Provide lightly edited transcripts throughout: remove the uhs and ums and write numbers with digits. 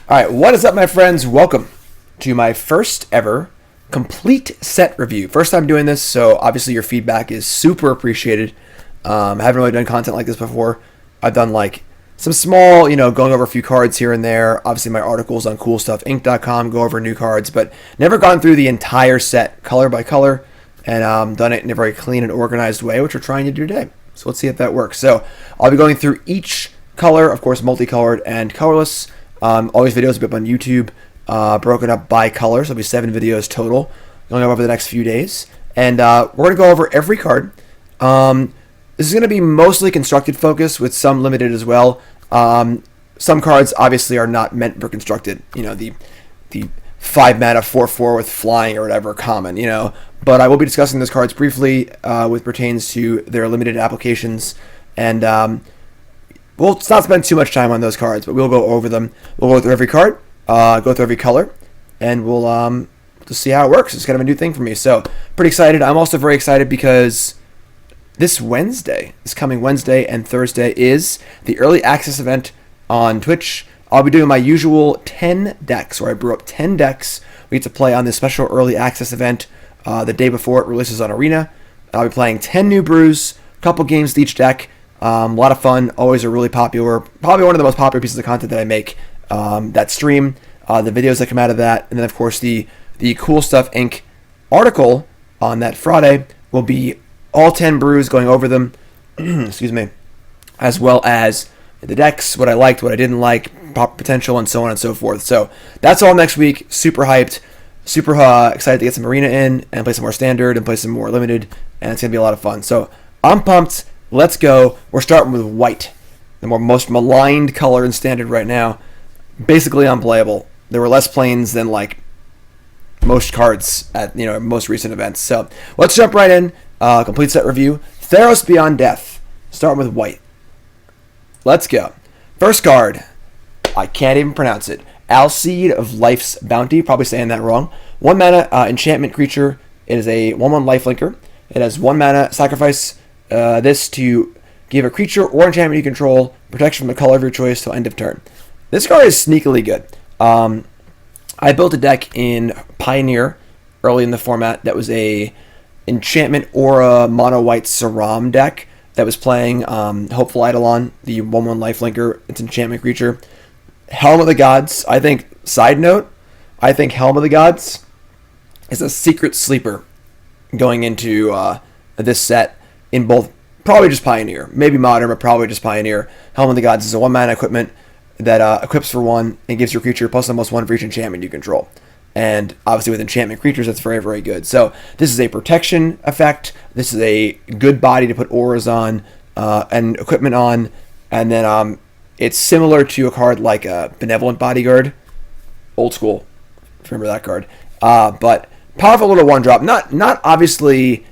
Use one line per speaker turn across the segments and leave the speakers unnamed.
All right, what is up, my friends? Welcome to my first ever complete set review. First time doing this, so obviously your feedback is super appreciated. I haven't really done content like this before. I've done like some small, going over a few cards here and there. Obviously my articles on CoolStuffInc.com go over new cards, but never gone through the entire set color by color and done it in a very clean and organized way, which we're trying to do today. So let's see if that works. So I'll be going through each color, of course, multicolored and colorless. All these videos will be up on YouTube, broken up by color, so there'll be 7 videos total going over the next few days. And we're going to go over every card. This is going to be mostly constructed focus with some limited as well. Some cards obviously are not meant for constructed, the 5 mana 4/4 with flying or whatever common, But I will be discussing those cards briefly with pertains to their limited applications. And we'll not spend too much time on those cards, but we'll go over them. We'll go through every card, go through every color, and we'll just see how it works. It's kind of a new thing for me, so pretty excited. I'm also very excited because this coming Wednesday and Thursday is the early access event on Twitch. I'll be doing my usual 10 decks, where I brew up 10 decks. We get to play on this special early access event the day before it releases on Arena. I'll be playing 10 new brews, a couple games with each deck. A lot of fun, always a really popular, probably one of the most popular pieces of content that I make, that stream, the videos that come out of that, and then of course the Cool Stuff Inc. article on that Friday will be all 10 brews, going over them, excuse me, as well as the decks, what I liked, what I didn't like, potential, and so on and so forth. So that's all next week. Super hyped, super excited to get some Arena in and play some more Standard and play some more Limited, and it's going to be a lot of fun. So I'm pumped. Let's go. We're starting with white, the most maligned color in Standard right now. Basically unplayable. There were less planes than like most cards at most recent events. So let's jump right in. Complete set review. Theros Beyond Death. Starting with white. Let's go. First card. I can't even pronounce it. Alseed of Life's Bounty. Probably saying that wrong. 1 mana enchantment creature. It is a 1/1 lifelinker. It has 1 mana sacrifice. This to give a creature or enchantment you control protection from the color of your choice till end of turn. This card is sneakily good. I built a deck in Pioneer early in the format that was a enchantment aura mono white Saram deck that was playing Hopeful Eidolon, the 1/1 lifelinker. It's an enchantment creature. Helm of the Gods. Side note, I think Helm of the Gods is a secret sleeper going into this set. In both, probably just Pioneer, maybe Modern, but probably just Pioneer. Helm of the Gods is a 1 mana equipment that equips for 1 and gives your creature +1/+1 for each enchantment you control. And obviously with enchantment creatures, that's very, very good. So this is a protection effect. This is a good body to put auras on and equipment on. And then it's similar to a card like a Benevolent Bodyguard. Old school, if you remember that card. But powerful little 1-drop. Not obviously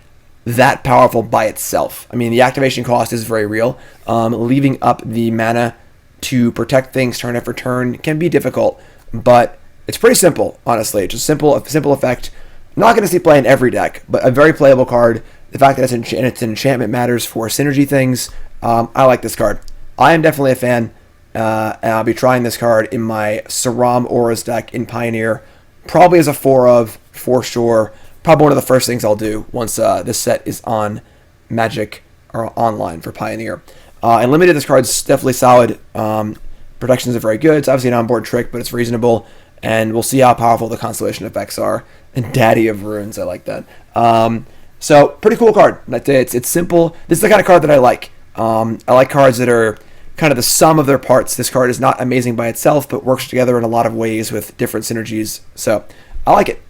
that powerful by itself. I mean, the activation cost is very real. Leaving up the mana to protect things turn after turn can be difficult, but it's pretty simple, honestly. It's just a simple effect. I'm not going to see play in every deck, but a very playable card. The fact that it's an enchantment matters for synergy things. I like this card. I am definitely a fan, and I'll be trying this card in my Saram Auras deck in Pioneer, probably as a 4/of, for sure. Probably one of the first things I'll do once this set is on Magic or online for Pioneer. And Limited, this card's definitely solid. Protections are very good. It's obviously an onboard trick, but it's reasonable. And we'll see how powerful the Constellation effects are. And Daddy of Runes, I like that. So, pretty cool card. It's simple. This is the kind of card that I like. I like cards that are kind of the sum of their parts. This card is not amazing by itself, but works together in a lot of ways with different synergies. So, I like it.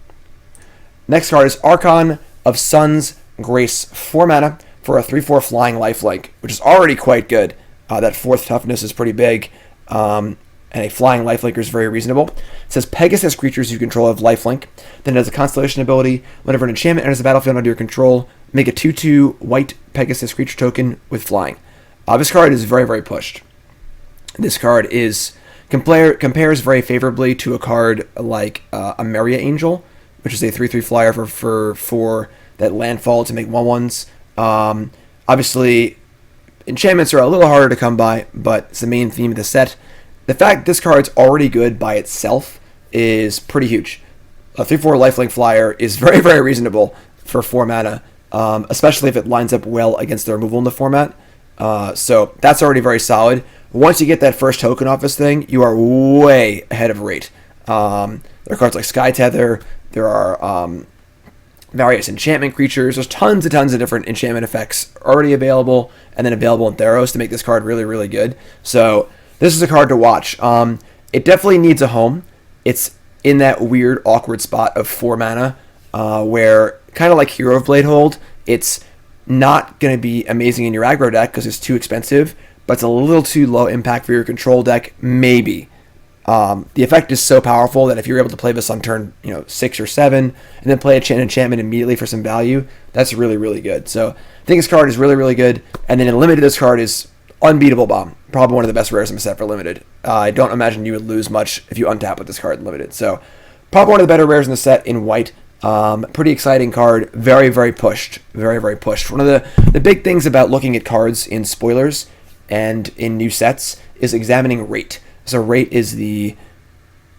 Next card is Archon of Sun's Grace, 4 mana for a 3/4 flying lifelink, which is already quite good. That 4th toughness is pretty big, and a flying lifelinker is very reasonable. It says Pegasus creatures you control have lifelink. Then it has a Constellation ability. Whenever an enchantment enters the battlefield under your control, make a 2/2 white Pegasus creature token with flying. This card is very, very pushed. This card compares very favorably to a card like a Maria Angel, which is a 3/3 flyer for that landfall to make 1/1s. Obviously, enchantments are a little harder to come by, but it's the main theme of the set. the fact this card's already good by itself is pretty huge. A 3/4 lifelink flyer is very, very reasonable for 4 mana, especially if it lines up well against the removal in the format. So that's already very solid. Once you get that first token off this thing, you are way ahead of rate. There are cards like Sky Tether. There are various enchantment creatures. There's tons and tons of different enchantment effects already available, and then available in Theros to make this card really, really good. So this is a card to watch. It definitely needs a home. It's in that weird, awkward spot of 4 mana, where, kind of like Hero of Bladehold, it's not going to be amazing in your aggro deck because it's too expensive, but it's a little too low impact for your control deck, maybe. The effect is so powerful that if you're able to play this on turn 6 or 7, and then play an enchantment immediately for some value, that's really, really good. So I think this card is really, really good. And then in Limited, this card is unbeatable bomb. Probably one of the best rares in the set for Limited. I don't imagine you would lose much if you untap with this card in Limited. So probably one of the better rares in the set in white. Pretty exciting card. Very, very pushed. Very, very pushed. One of the big things about looking at cards in spoilers and in new sets is examining rate. So rate is the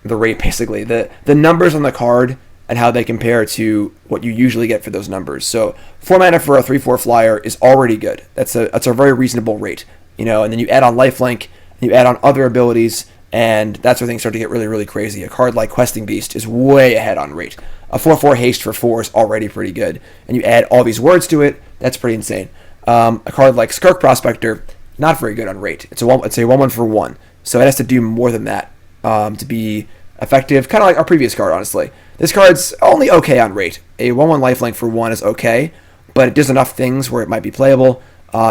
rate, basically. The numbers on the card and how they compare to what you usually get for those numbers. So 4 mana for a 3/4 flyer is already good. That's a very reasonable rate. And then you add on lifelink, and you add on other abilities, and that's where things start to get really, really crazy. A card like Questing Beast is way ahead on rate. A 4/4 haste for 4 is already pretty good. And you add all these words to it, that's pretty insane. A card like Skirk Prospector, not very good on rate. It's a 1/1 for 1. So it has to do more than that to be effective. Kind of like our previous card, honestly. This card's only okay on rate. A 1/1 lifelink for 1 is okay, but it does enough things where it might be playable.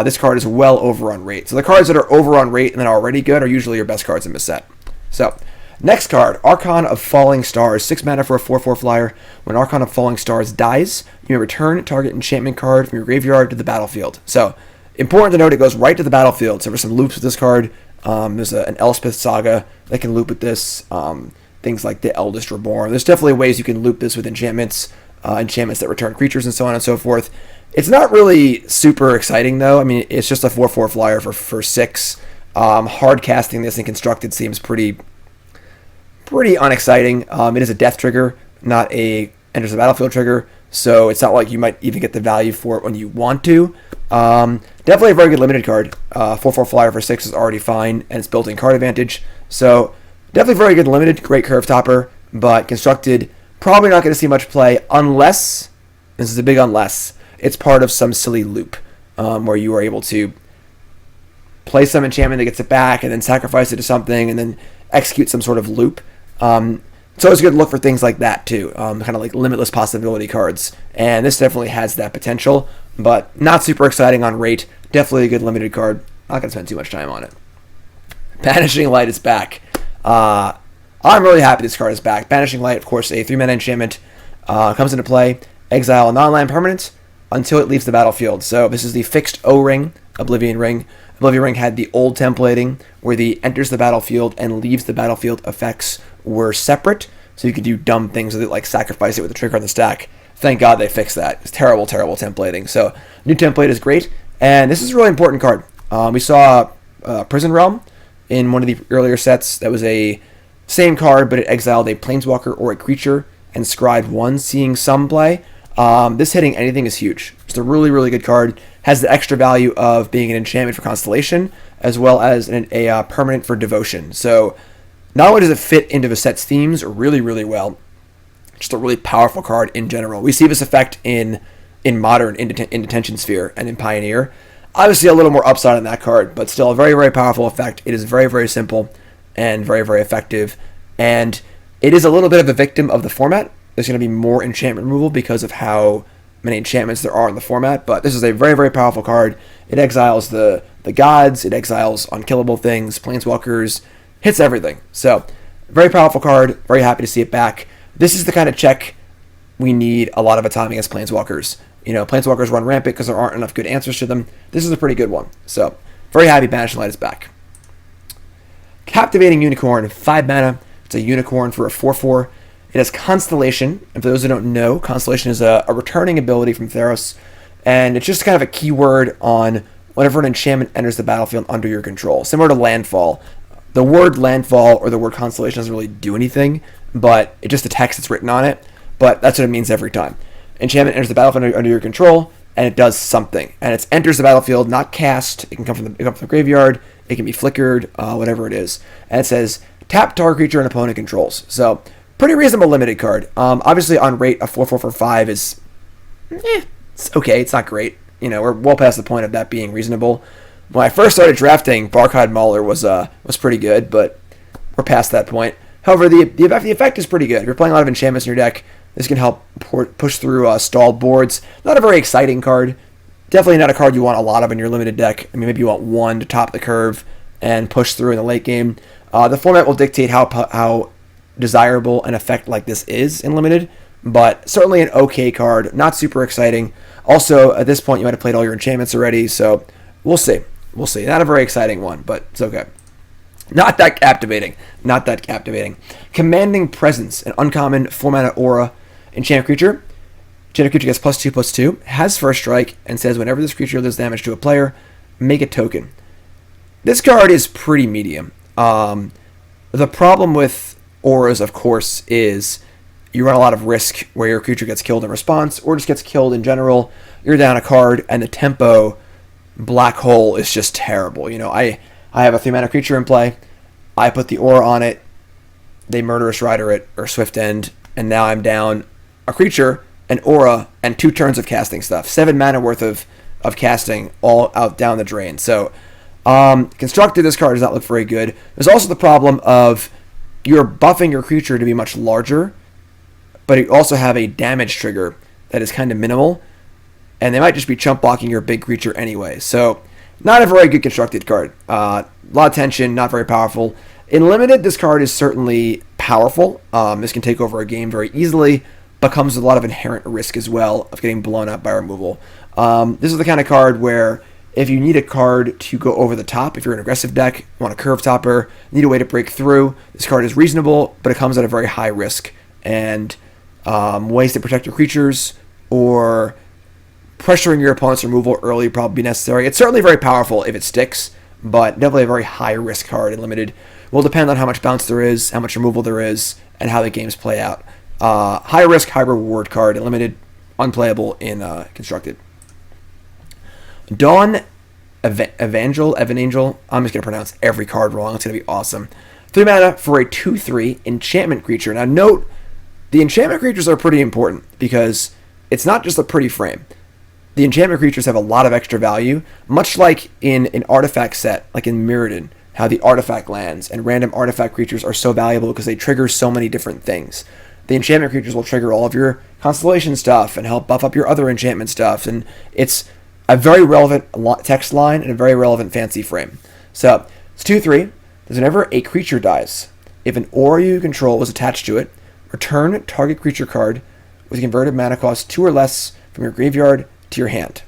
This card is well over on rate. So the cards that are over on rate and that are already good are usually your best cards in this set. So, next card, Archon of Falling Stars. 6 mana for a 4/4 flyer. When Archon of Falling Stars dies, you may return target enchantment card from your graveyard to the battlefield. So, important to note, it goes right to the battlefield. So there's some loops with this card. There's an Elspeth saga that can loop with this. Things like the Eldest Reborn. There's definitely ways you can loop this with enchantments that return creatures and so on and so forth. It's not really super exciting, though. I mean, it's just a 4/4 flyer for 6. Hard casting this in Constructed seems pretty unexciting. It is a death trigger, not a enters the battlefield trigger, so it's not like you might even get the value for it when you want to. Definitely a very good limited card. 4/4 flyer for 6 is already fine, and it's built-in card advantage. So definitely very good limited, great curve topper, but Constructed, probably not going to see much play unless, this is a big unless, it's part of some silly loop where you are able to play some enchantment that gets it back and then sacrifice it to something and then execute some sort of loop. It's always good to look for things like that too, kind of like limitless possibility cards. And this definitely has that potential, but not super exciting on rate. Definitely a good limited card. Not going to spend too much time on it. Banishing Light is back. I'm really happy this card is back. Banishing Light, of course, a 3-mana enchantment, comes into play. Exile a non-land permanent until it leaves the battlefield. So this is the fixed O-Ring, Oblivion Ring. Oblivion Ring had the old templating where the enters the battlefield and leaves the battlefield effects were separate. So you could do dumb things with it, like sacrifice it with a trigger on the stack. Thank God they fixed that. It's terrible, terrible templating. So new template is great. And this is a really important card. We saw Prison Realm in one of the earlier sets. That was a same card, but it exiled a Planeswalker or a creature and scribed 1, seeing some play. This hitting anything is huge. It's a really, really good card. Has the extra value of being an enchantment for Constellation, as well as a permanent for Devotion. So not only does it fit into the set's themes really, really well, just a really powerful card in general. We see this effect in Modern, in Detention Sphere, and in Pioneer. Obviously a little more upside on that card, but still a very, very powerful effect. It is very, very simple and very, very effective. And it is a little bit of a victim of the format. There's going to be more enchantment removal because of how many enchantments there are in the format, but this is a very, very powerful card. It exiles the gods, it exiles unkillable things, planeswalkers, hits everything. So, very powerful card, very happy to see it back. This is the kind of check we need a lot of the time against planeswalkers. Planeswalkers run rampant because there aren't enough good answers to them. This is a pretty good one. So, very happy Banishing Light is back. Captivating Unicorn, 5 mana. It's a unicorn for a 4/4. It has Constellation, and for those who don't know, Constellation is a returning ability from Theros, and it's just kind of a keyword on whenever an enchantment enters the battlefield under your control, similar to Landfall, The word landfall or the word constellation doesn't really do anything, but it's just the text that's written on it. But that's what it means every time. Enchantment enters the battlefield under your control, and it does something. And it enters the battlefield, not cast. It can come from the graveyard. It can be flickered, whatever it is. And it says, tap target creature an opponent controls. So, pretty reasonable limited card. Obviously, on rate, a 4/4 for 5 is, it's okay. It's not great. We're well past the point of that being reasonable. When I first started drafting, Barkhide Mauler was pretty good, but we're past that point. However, the effect is pretty good. If you're playing a lot of enchantments in your deck, this can help push through stalled boards. Not a very exciting card. Definitely not a card you want a lot of in your limited deck. I mean, maybe you want one to top the curve and push through in the late game. The format will dictate how desirable an effect like this is in limited, but certainly an okay card. Not super exciting. Also, at this point, you might have played all your enchantments already, so we'll see. We'll see. Not a very exciting one, but it's okay. Not that captivating. Not that captivating. Commanding Presence, an uncommon 4-mana aura enchant creature. Enchant creature gets +2/+2, has first strike, and says whenever this creature does damage to a player, make a token. This card is pretty medium. The problem with auras, of course, is you run a lot of risk where your creature gets killed in response, or just gets killed in general. You're down a card, and the tempo black hole is just terrible. I have a 3-mana creature in play. I put the aura on it. They Murderous Rider it, or Swift End, and now I'm down a creature, an aura, and 2 turns of casting stuff. 7 mana worth of casting all out down the drain. So, constructed, this card does not look very good. There's also the problem of you're buffing your creature to be much larger, but you also have a damage trigger that is kind of minimal, and they might just be chump blocking your big creature anyway. So, not a very good constructed card. A lot of tension, not very powerful. In limited, this card is certainly powerful. This can take over a game very easily, but comes with a lot of inherent risk as well of getting blown up by removal. This is the kind of card where if you need a card to go over the top, if you're an aggressive deck, want a curve topper, need a way to break through, this card is reasonable, but it comes at a very high risk. And ways to protect your creatures or pressuring your opponent's removal early would probably be necessary. It's certainly very powerful if it sticks, but definitely a very high risk card in limited. Will depend on how much bounce there is, how much removal there is, and how the games play out. High risk, high reward card in limited, unplayable in constructed. Dawn Evangel. I'm just going to pronounce every card wrong. It's going to be awesome. 3 mana for a 2/3 enchantment creature. Now note, the enchantment creatures are pretty important because it's not just a pretty frame. The enchantment creatures have a lot of extra value, much like in an artifact set, like in Mirrodin, how the artifact lands and random artifact creatures are so valuable because they trigger so many different things. The enchantment creatures will trigger all of your constellation stuff and help buff up your other enchantment stuff, and it's a very relevant text line and a very relevant fancy frame. So, it's 2/3. Whenever a creature dies, if an aura you control was attached to it, return target creature card with a converted mana cost 2 or less from your graveyard to your hand.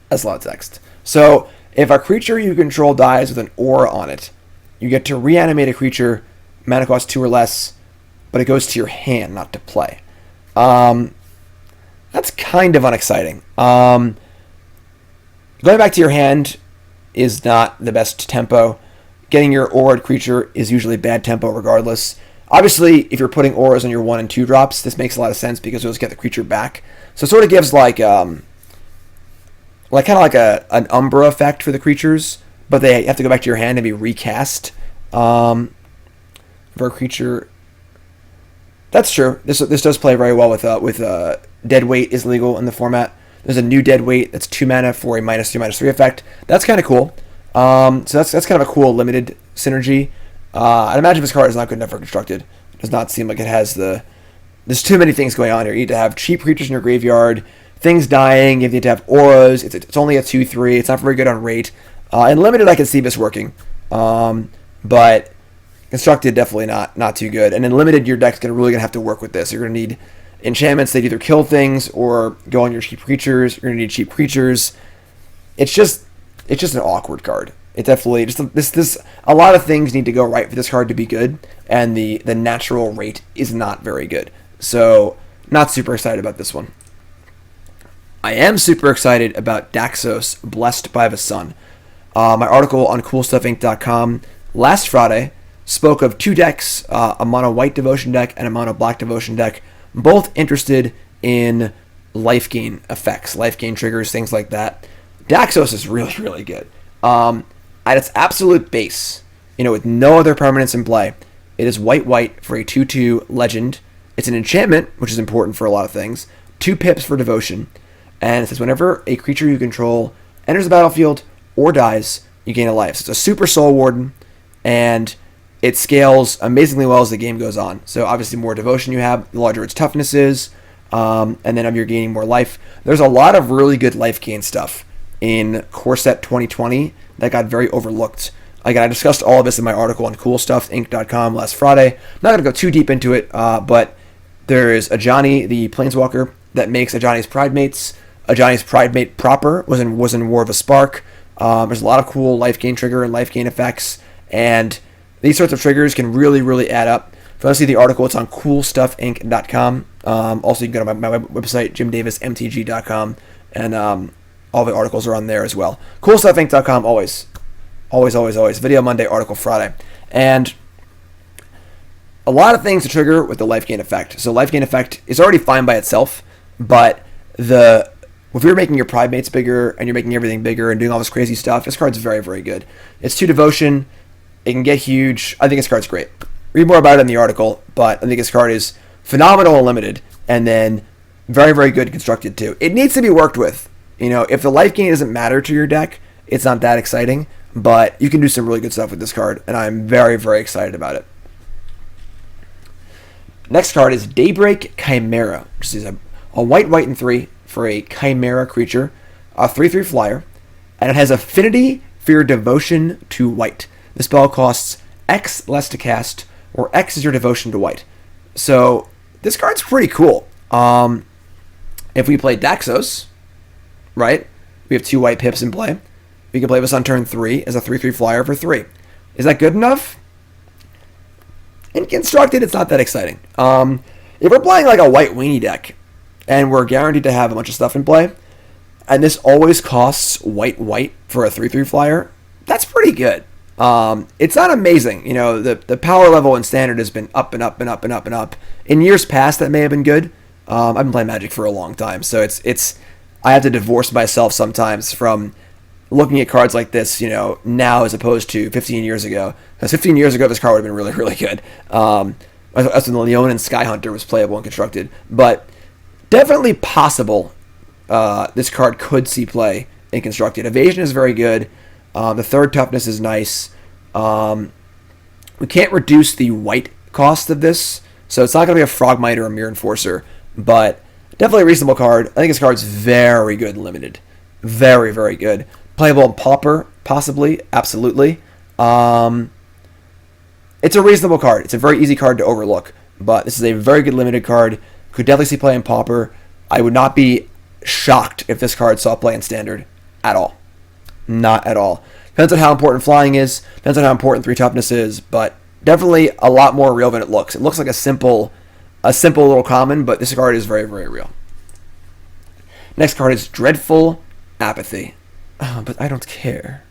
That's a lot of text. So, if a creature you control dies with an aura on it, you get to reanimate a creature, mana cost 2 or less, but it goes to your hand, not to play. That's kind of unexciting. Going back to your hand is not the best tempo. Getting your aura'd creature is usually bad tempo regardless. Obviously, if you're putting auras on your 1 and 2 drops, this makes a lot of sense because you'll just get the creature back. So it sort of gives like an Umbra effect for the creatures, but they have to go back to your hand and be recast. For a creature, that's true. This does play very well with dead weight is legal in the format. There's a new dead weight that's 2 mana for a -2/-3 effect. That's kind of cool. So that's kind of a cool limited synergy. I'd imagine this card is not good enough for constructed. It does not seem like it has there's too many things going on here. You need to have cheap creatures in your graveyard, things dying, you need to have auras. It's only a 2/3. It's not very good on rate. In limited, I can see this working. But constructed, definitely not too good. And in limited, your deck's really going to have to work with this. You're going to need enchantments that either kill things or go on your cheap creatures. You're going to need cheap creatures. It's just an awkward card. It definitely this a lot of things need to go right for this card to be good, and the natural rate is not very good. So, not super excited about this one. I am super excited about Daxos, Blessed by the Sun. My article on CoolStuffInc.com last Friday, spoke of two decks, a mono white devotion deck and a mono black devotion deck, both interested in life gain effects, life gain triggers, things like that. Daxos is really, really good. At its absolute base, with no other permanents in play, it is white for a 2/2 legend. It's an enchantment, which is important for a lot of things. 2 pips for devotion. And it says whenever a creature you control enters the battlefield or dies, you gain a life. So it's a super soul warden, and it scales amazingly well as the game goes on. So obviously, the more devotion you have, the larger its toughness is, and then you're gaining more life. There's a lot of really good life gain stuff in Corsair 2020 that got very overlooked. Again, I discussed all of this in my article on CoolStuffInc.com last Friday. I'm not going to go too deep into it, but there is Ajani, the Planeswalker, that makes Ajani's Pridemates. Ajani's Pridemate proper was in War of a Spark. There's a lot of cool life gain trigger and life gain effects, and these sorts of triggers can really, really add up. If you want to see the article, it's on CoolStuffInc.com. Also, you can go to my website, JimDavisMTG.com, and all the articles are on there as well. CoolStuffInc.com, always. Video Monday, article Friday. And a lot of things to trigger with the life gain effect. So life gain effect is already fine by itself, but if you're making your Pridemates bigger and you're making everything bigger and doing all this crazy stuff, this card's very, very good. It's 2 devotion. It can get huge. I think this card's great. Read more about it in the article, but I think this card is phenomenal and limited, and then very, very good constructed too. It needs to be worked with. If the life gain doesn't matter to your deck, it's not that exciting, but you can do some really good stuff with this card, and I'm very, very excited about it. Next card is Daybreak Chimera, which is a white and 3 for a Chimera creature, a 3/3 flyer, and it has affinity for your devotion to white. The spell costs X less to cast, or X is your devotion to white. So this card's pretty cool. If we play Daxos, right, we have 2 white pips in play. We can play this on turn 3 as a 3/3 flyer for 3. Is that good enough? In Constructed, it's not that exciting. If we're playing like a white weenie deck, and we're guaranteed to have a bunch of stuff in play, and this always costs white for a 3/3 flyer, that's pretty good. It's not amazing. The power level in Standard has been up and up and up and up and up. In years past, that may have been good. I've been playing Magic for a long time, so it's I have to divorce myself sometimes from looking at cards like this, now as opposed to 15 years ago. Because 15 years ago, this card would have been really, really good. That's when the Leonin Skyhunter was playable and constructed. But definitely possible this card could see play in constructed. Evasion is very good. The 3rd toughness is nice. We can't reduce the white cost of this, so it's not going to be a Frogmite or a Mirror Enforcer, but definitely a reasonable card. I think this card's very good limited. Very, very good. Playable in Pauper, possibly, absolutely. It's a reasonable card. It's a very easy card to overlook, but this is a very good limited card. Could definitely see play in Pauper. I would not be shocked if this card saw play in Standard at all. Not at all. Depends on how important flying is. Depends on how important 3 toughness is, but definitely a lot more real than it looks. It looks like a simple little common, but this card is very, very real. Next card is Dreadful Apathy. But I don't care.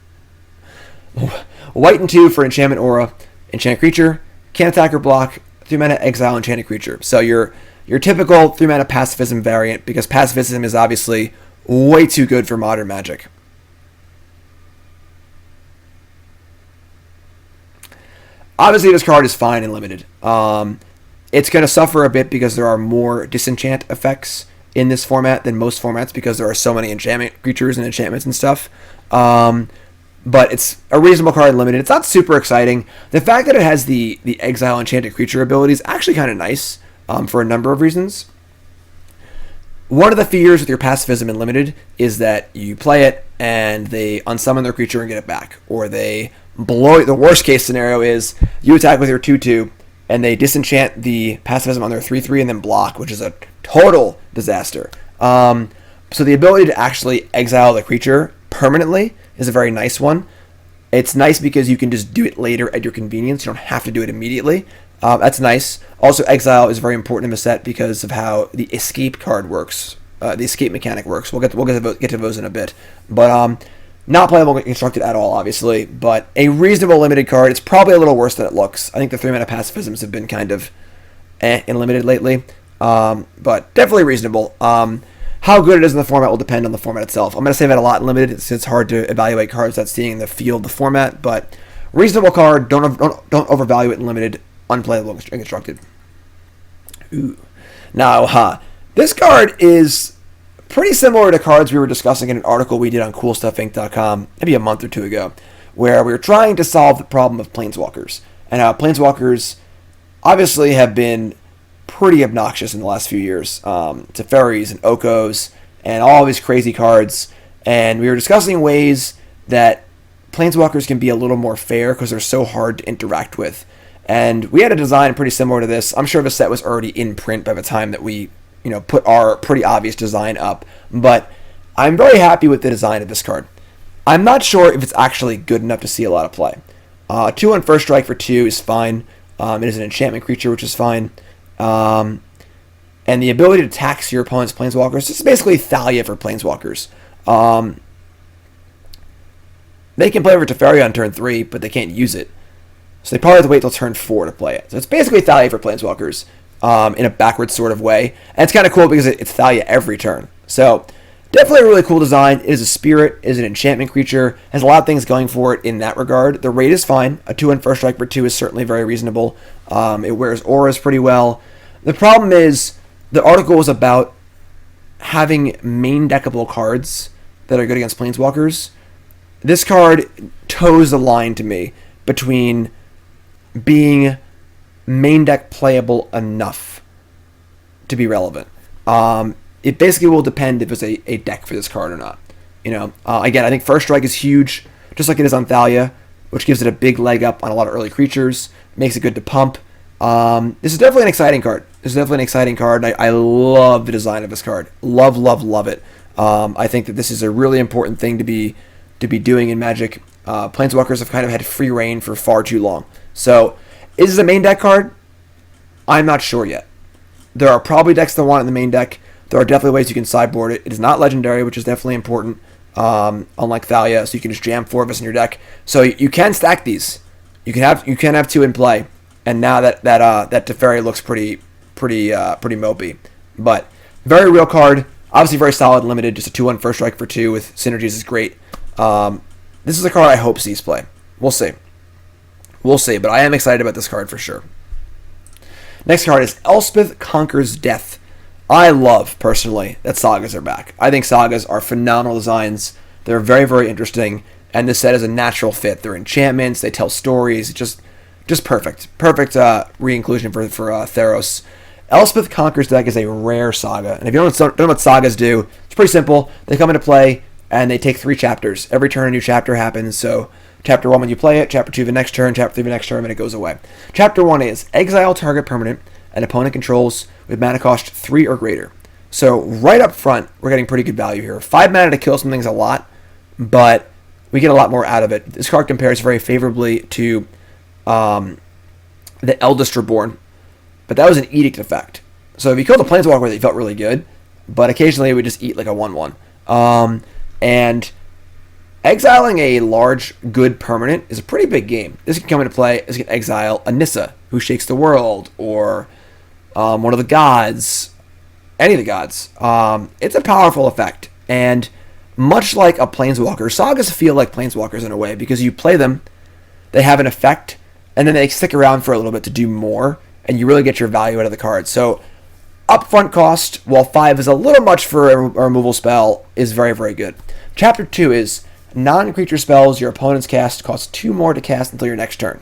White and 2 for Enchantment Aura. Enchant creature. Can't attack or block. 3 mana exile enchanted creature. So your typical 3 mana pacifism variant, because pacifism is obviously way too good for modern Magic. Obviously, this card is fine and limited. It's going to suffer a bit because there are more disenchant effects in this format than most formats, because there are so many enchantment creatures and enchantments and stuff. But it's a reasonable card and limited. It's not super exciting. The fact that it has the exile enchanted creature ability is actually kind of nice for a number of reasons. One of the fears with your pacifism in limited is that you play it and they unsummon their creature and get it back, or they blow it. The worst case scenario is you attack with your 2/2 and they disenchant the pacifism on their 3/3 and then block, which is a total disaster. So the ability to actually exile the creature permanently is a very nice one. It's nice because you can just do it later at your convenience. You don't have to do it immediately. That's nice. Also, exile is very important in the set because of how the escape card works. The escape mechanic works. We'll get to those in a bit. But Not playable constructed at all, obviously, but a reasonable limited card. It's probably a little worse than it looks. I think the 3-mana pacifisms have been kind of in limited lately, but definitely reasonable. How good it is in the format will depend on the format itself. I'm going to say that a lot in limited, since it's hard to evaluate cards that's seeing the field, the format, but reasonable card. Don't overvalue it in limited. Unplayable and constructed. Ooh. Now, this card is pretty similar to cards we were discussing in an article we did on CoolStuffInc.com maybe a month or two ago, where we were trying to solve the problem of Planeswalkers, and how Planeswalkers obviously have been pretty obnoxious in the last few years. Teferis and Okos and all these crazy cards, and we were discussing ways that Planeswalkers can be a little more fair because they're so hard to interact with. And we had a design pretty similar to this. I'm sure the set was already in print by the time that we, put our pretty obvious design up. But I'm very happy with the design of this card. I'm not sure if it's actually good enough to see a lot of play. 2 on first strike for 2 is fine. It is an enchantment creature, which is fine. And the ability to tax your opponent's Planeswalkers is basically Thalia for Planeswalkers. They can play over Teferi on turn 3, but they can't use it. So they probably have to wait till turn 4 to play it. So it's basically Thalia for Planeswalkers in a backwards sort of way. And it's kind of cool because it's Thalia every turn. So definitely a really cool design. It is a spirit, it is an enchantment creature, has a lot of things going for it in that regard. The rate is fine. A 2 on first strike for 2 is certainly very reasonable. It wears auras pretty well. The problem is the article was about having main deckable cards that are good against Planeswalkers. This card toes the line to me between being main deck playable enough to be relevant. It basically will depend if it's a deck for this card or not. Again, I think First Strike is huge, just like it is on Thalia, which gives it a big leg up on a lot of early creatures, makes it good to pump. This is definitely an exciting card. I love the design of this card. Love it. I think that this is a really important thing to be doing in Magic. Planeswalkers have kind of had free reign for far too long. So, is this a main deck card? I'm not sure yet. There are probably decks that want it in the main deck. There are definitely ways you can sideboard it. It is not legendary, which is definitely important, unlike Thalia, so you can just jam 4 of us in your deck. So you can stack these. You can have 2 in play, and now that Teferi looks pretty mopey. But very real card. Obviously very solid, limited. Just a 2-1 first strike for 2 with synergies is great. This is a card I hope sees play. We'll see, but I am excited about this card for sure. Next card is Elspeth Conquers Death. I love, personally, that Sagas are back. I think Sagas are phenomenal designs. They're very, very interesting, and this set is a natural fit. They're enchantments, they tell stories, just perfect. Perfect re-inclusion for Theros. Elspeth Conquers Death is a rare saga, and if you don't know what sagas do, it's pretty simple. They come into play, and they take 3 chapters. Every turn a new chapter happens, so Chapter 1 when you play it, Chapter 2 the next turn, Chapter 3 the next turn, and it goes away. Chapter 1 is exile target permanent an opponent controls with mana cost 3 or greater. So right up front, we're getting pretty good value here. 5 mana to kill something's a lot, but we get a lot more out of it. This card compares very favorably to the Eldest Reborn, but that was an edict effect. So if you killed a Planeswalker, it felt really good, but occasionally it would just eat like a 1/1. And exiling a large, good permanent is a pretty big game. This can come into play. This can exile a Nissa, who shakes the world, or one of the gods, any of the gods. It's a powerful effect, and much like a Planeswalker, Sagas feel like Planeswalkers in a way, because you play them, they have an effect, and then they stick around for a little bit to do more, and you really get your value out of the card. So, upfront cost, while 5 is a little much for a removal spell, is very, very good. Chapter 2 is non-creature spells your opponent's cast cost 2 more to cast until your next turn.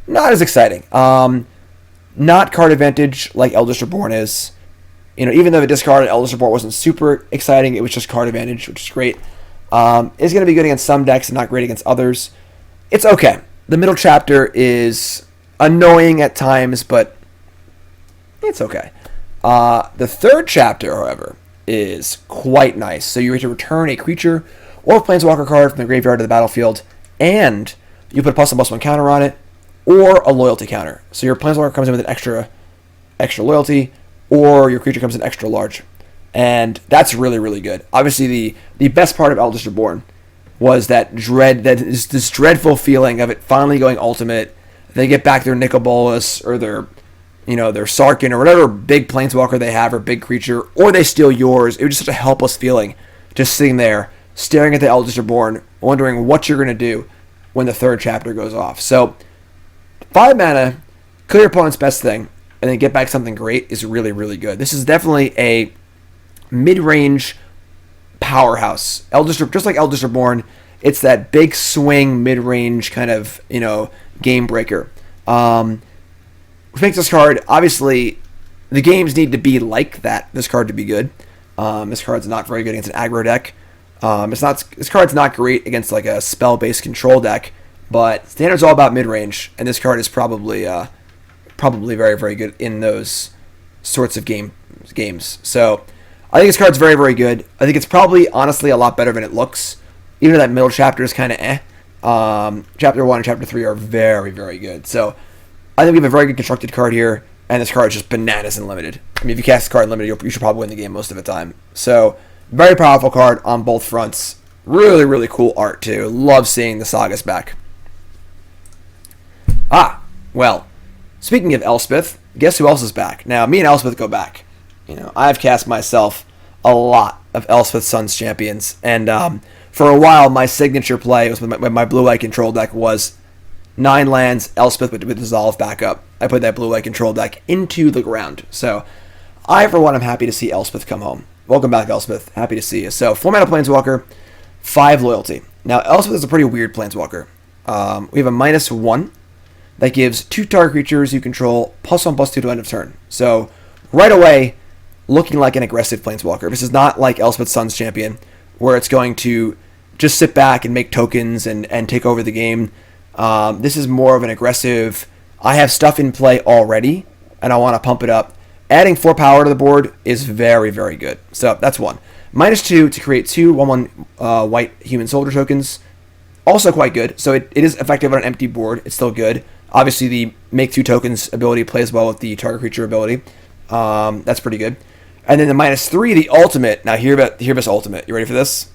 Not as exciting. Not card advantage like Eldest Reborn is. Even though the discard of Eldest Reborn wasn't super exciting, it was just card advantage, which is great. It's going to be good against some decks and not great against others. It's okay. The middle chapter is annoying at times, but it's okay. The third chapter, however, is quite nice. So you get to return a creature or Planeswalker card from the graveyard to the battlefield, and you put a +1/+1 counter on it, or a loyalty counter. So your Planeswalker comes in with an extra loyalty, or your creature comes in extra large. And that's really, really good. Obviously, the best part of Eldritch Reborn was that this dreadful feeling of it finally going ultimate. They get back their Nicol Bolas or their Sarkhan or whatever big planeswalker they have or big creature, or they steal yours. It was just such a helpless feeling, just sitting there, staring at the Eldritch Reborn, wondering what you're going to do when the third chapter goes off. So, 5 mana, kill your opponent's best thing, and then get back something great is really, really good. This is definitely a mid-range powerhouse. Just like Eldritch Reborn, it's that big swing, mid-range kind of, game breaker. Which makes this card, obviously, the games need to be like that, this card to be good. This card's not very good against an aggro deck. This card's not great against like a spell-based control deck, but Standard's all about mid-range, and this card is probably very, very good in those sorts of games. So I think this card's very, very good. I think it's probably, honestly, a lot better than it looks. Even though that middle chapter is kind of Chapter 1 and Chapter 3 are very, very good. So I think we have a very good constructed card here, and this card is just bananas and limited. I mean, if you cast this card in limited, you should probably win the game most of the time. So very powerful card on both fronts. Really, really cool art, too. Love seeing the Sagas back. Well, speaking of Elspeth, guess who else is back? Now, me and Elspeth go back. I've cast myself a lot of Elspeth Sun's Champions, and for a while, my signature play was with my blue-white control deck was 9 lands, Elspeth with Dissolve back up. I put that blue-white control deck into the ground. So, for one, I'm happy to see Elspeth come home. Welcome back, Elspeth. Happy to see you. So, 4 mana Planeswalker, 5 loyalty. Now, Elspeth is a pretty weird Planeswalker. We have a -1 that gives 2 target creatures you control +1/+2 to end of turn. So, right away, looking like an aggressive Planeswalker. This is not like Elspeth Sun's Champion, where it's going to just sit back and make tokens and take over the game. This is more of an aggressive, I have stuff in play already, and I want to pump it up. Adding 4 power to the board is very, very good. So that's 1. -2 to create 2 1/1 white human soldier tokens. Also quite good. So it is effective on an empty board. It's still good. Obviously, the make 2 tokens ability plays well with the target creature ability. That's pretty good. And then the -3, the ultimate. Now, hear this ultimate. You ready for this?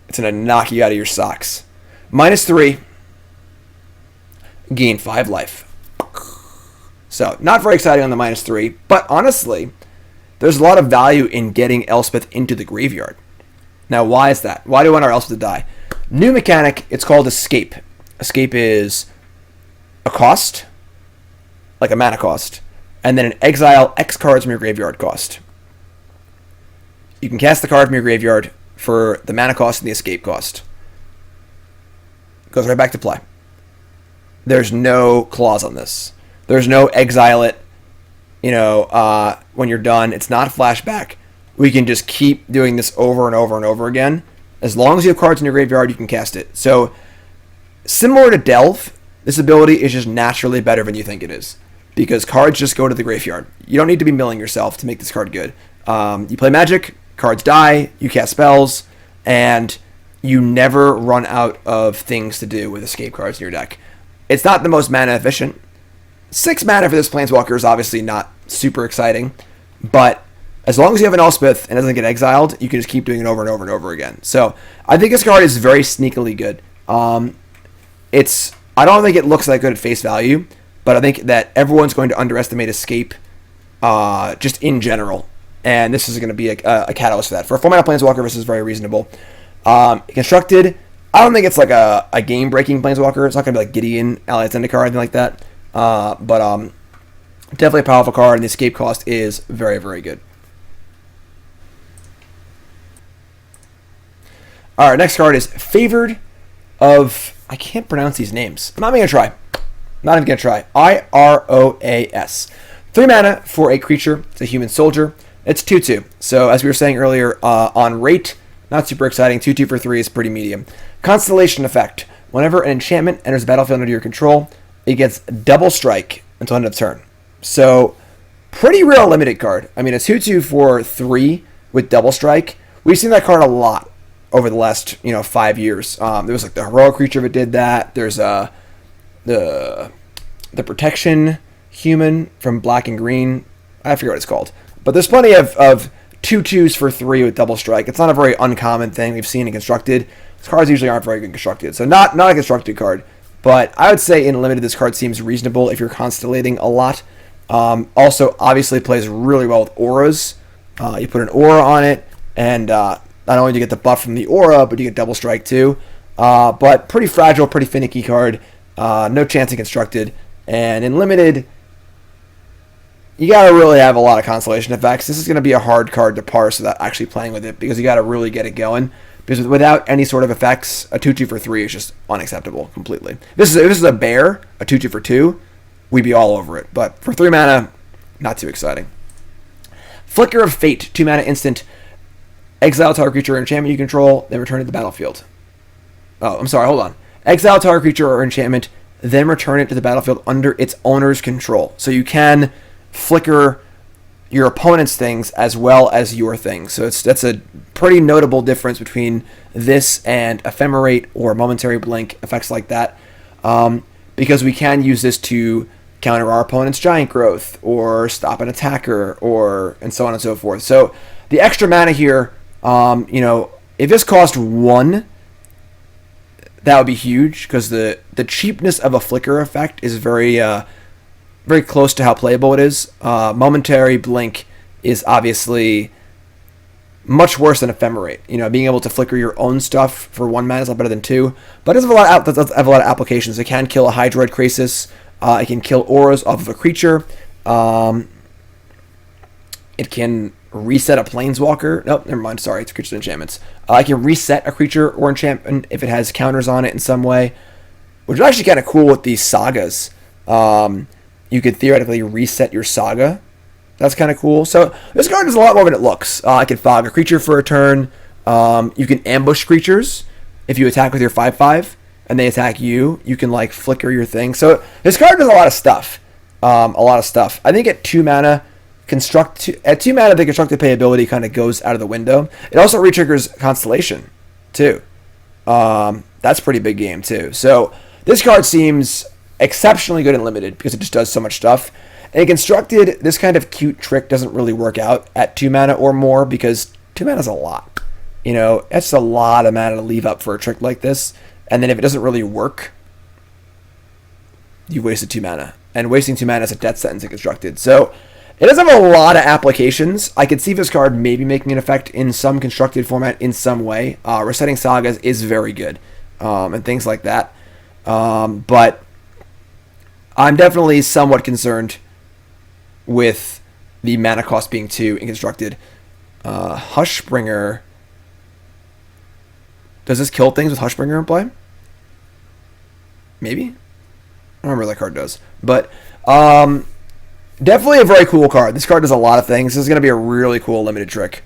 It's going to knock you out of your socks. -3, gain 5 life. So, not very exciting on the -3, but honestly, there's a lot of value in getting Elspeth into the graveyard. Now, why is that? Why do I want our Elspeth to die? New mechanic, it's called Escape. Escape is a cost, like a mana cost, and then an exile X cards from your graveyard cost. You can cast the card from your graveyard for the mana cost and the escape cost. Goes right back to play. There's no clause on this. There's no exile it, when you're done. It's not a flashback. We can just keep doing this over and over and over again. As long as you have cards in your graveyard, you can cast it. So, similar to Delve, this ability is just naturally better than you think it is. Because cards just go to the graveyard. You don't need to be milling yourself to make this card good. You play Magic, cards die, you cast spells, and you never run out of things to do with escape cards in your deck. It's not the most mana efficient. 6 mana for this Planeswalker is obviously not super exciting, but as long as you have an Elspeth and it doesn't get exiled, you can just keep doing it over and over and over again. So I think this card is very sneakily good. I don't think it looks that good at face value, but I think that everyone's going to underestimate Escape just in general. And this is going to be a catalyst for that. For a 4 mana Planeswalker, this is very reasonable. Constructed, I don't think it's like a game-breaking Planeswalker. It's not going to be like Gideon, Allied Zendikar, or anything like that. But definitely a powerful card, and the escape cost is very, very good. Alright, next card is Favored of... I can't pronounce these names. I'm not even going to try. Not even going to try. Iroas. 3 mana for a creature. It's a human soldier. It's 2/2. So, as we were saying earlier, on rate, not super exciting. 2/2 for 3 is pretty medium. Constellation effect. Whenever an enchantment enters the battlefield under your control, it gets double strike until end of turn. So, pretty real limited card. I mean, a 2/2 for 3 with double strike. We've seen that card a lot over the last 5 years. There was like the heroic creature that did that. There's the protection human from Black and Green. I forget what it's called. But there's plenty of 2/2s for 3 with double strike. It's not a very uncommon thing we've seen in constructed. These cards usually aren't very good constructed, so not a constructed card. But I would say in limited, this card seems reasonable if you're constellating a lot. Also, obviously plays really well with auras. You put an aura on it, and not only do you get the buff from the aura, but you get double strike too. But pretty fragile, pretty finicky card. No chance in constructed. And in limited, you got to really have a lot of constellation effects. This is going to be a hard card to parse without actually playing with it, because you got to really get it going. Because without any sort of effects, a 2/2 for 3 is just unacceptable completely. If this is a bear, a 2/2 for 2, we'd be all over it. But for 3 mana, not too exciting. Flicker of Fate, 2 mana instant. Exile target creature or enchantment you control, then return it to the battlefield. Oh, I'm sorry, hold on. Exile target creature or enchantment, then return it to the battlefield under its owner's control. So you can flicker your opponent's things as well as your things. So that's a pretty notable difference between this and ephemerate or momentary blink, effects like that. Because we can use this to counter our opponent's giant growth or stop an attacker or and so on and so forth. So the extra mana here, if this cost 1, that would be huge, because the cheapness of a flicker effect is very very close to how playable it is. Momentary blink is obviously much worse than ephemerate. Being able to flicker your own stuff for 1 mana is a lot better than 2, but it does have a lot of applications. It can kill a Hydroid Krasis. It can kill auras off of a creature. It can reset a Planeswalker. Nope, never mind. Sorry, it's creatures and enchantments. I can reset a creature or enchantment if it has counters on it in some way, which is actually kind of cool with these sagas. You could theoretically reset your saga. That's kind of cool. So this card is a lot more than it looks. I can fog a creature for a turn. You can ambush creatures if you attack with your 5/5 and they attack you. You can flicker your thing. So this card does a lot of stuff. I think at 2 mana, the constructed payability kind of goes out of the window. It also re-triggers Constellation too. That's pretty big game too. So this card seems exceptionally good in limited because it just does so much stuff. And in constructed, this kind of cute trick doesn't really work out at 2 mana or more, because 2 mana is a lot. That's a lot of mana to leave up for a trick like this. And then if it doesn't really work, you wasted 2 mana. And wasting 2 mana is a death sentence in constructed. So it does have a lot of applications. I could see this card maybe making an effect in some constructed format in some way. Resetting Sagas is very good, and things like that. But I'm definitely somewhat concerned with the mana cost being 2 in constructed. Hushbringer. Does this kill things with Hushbringer in play? Maybe? I don't remember what that card does. But definitely a very cool card. This card does a lot of things. This is going to be a really cool limited trick.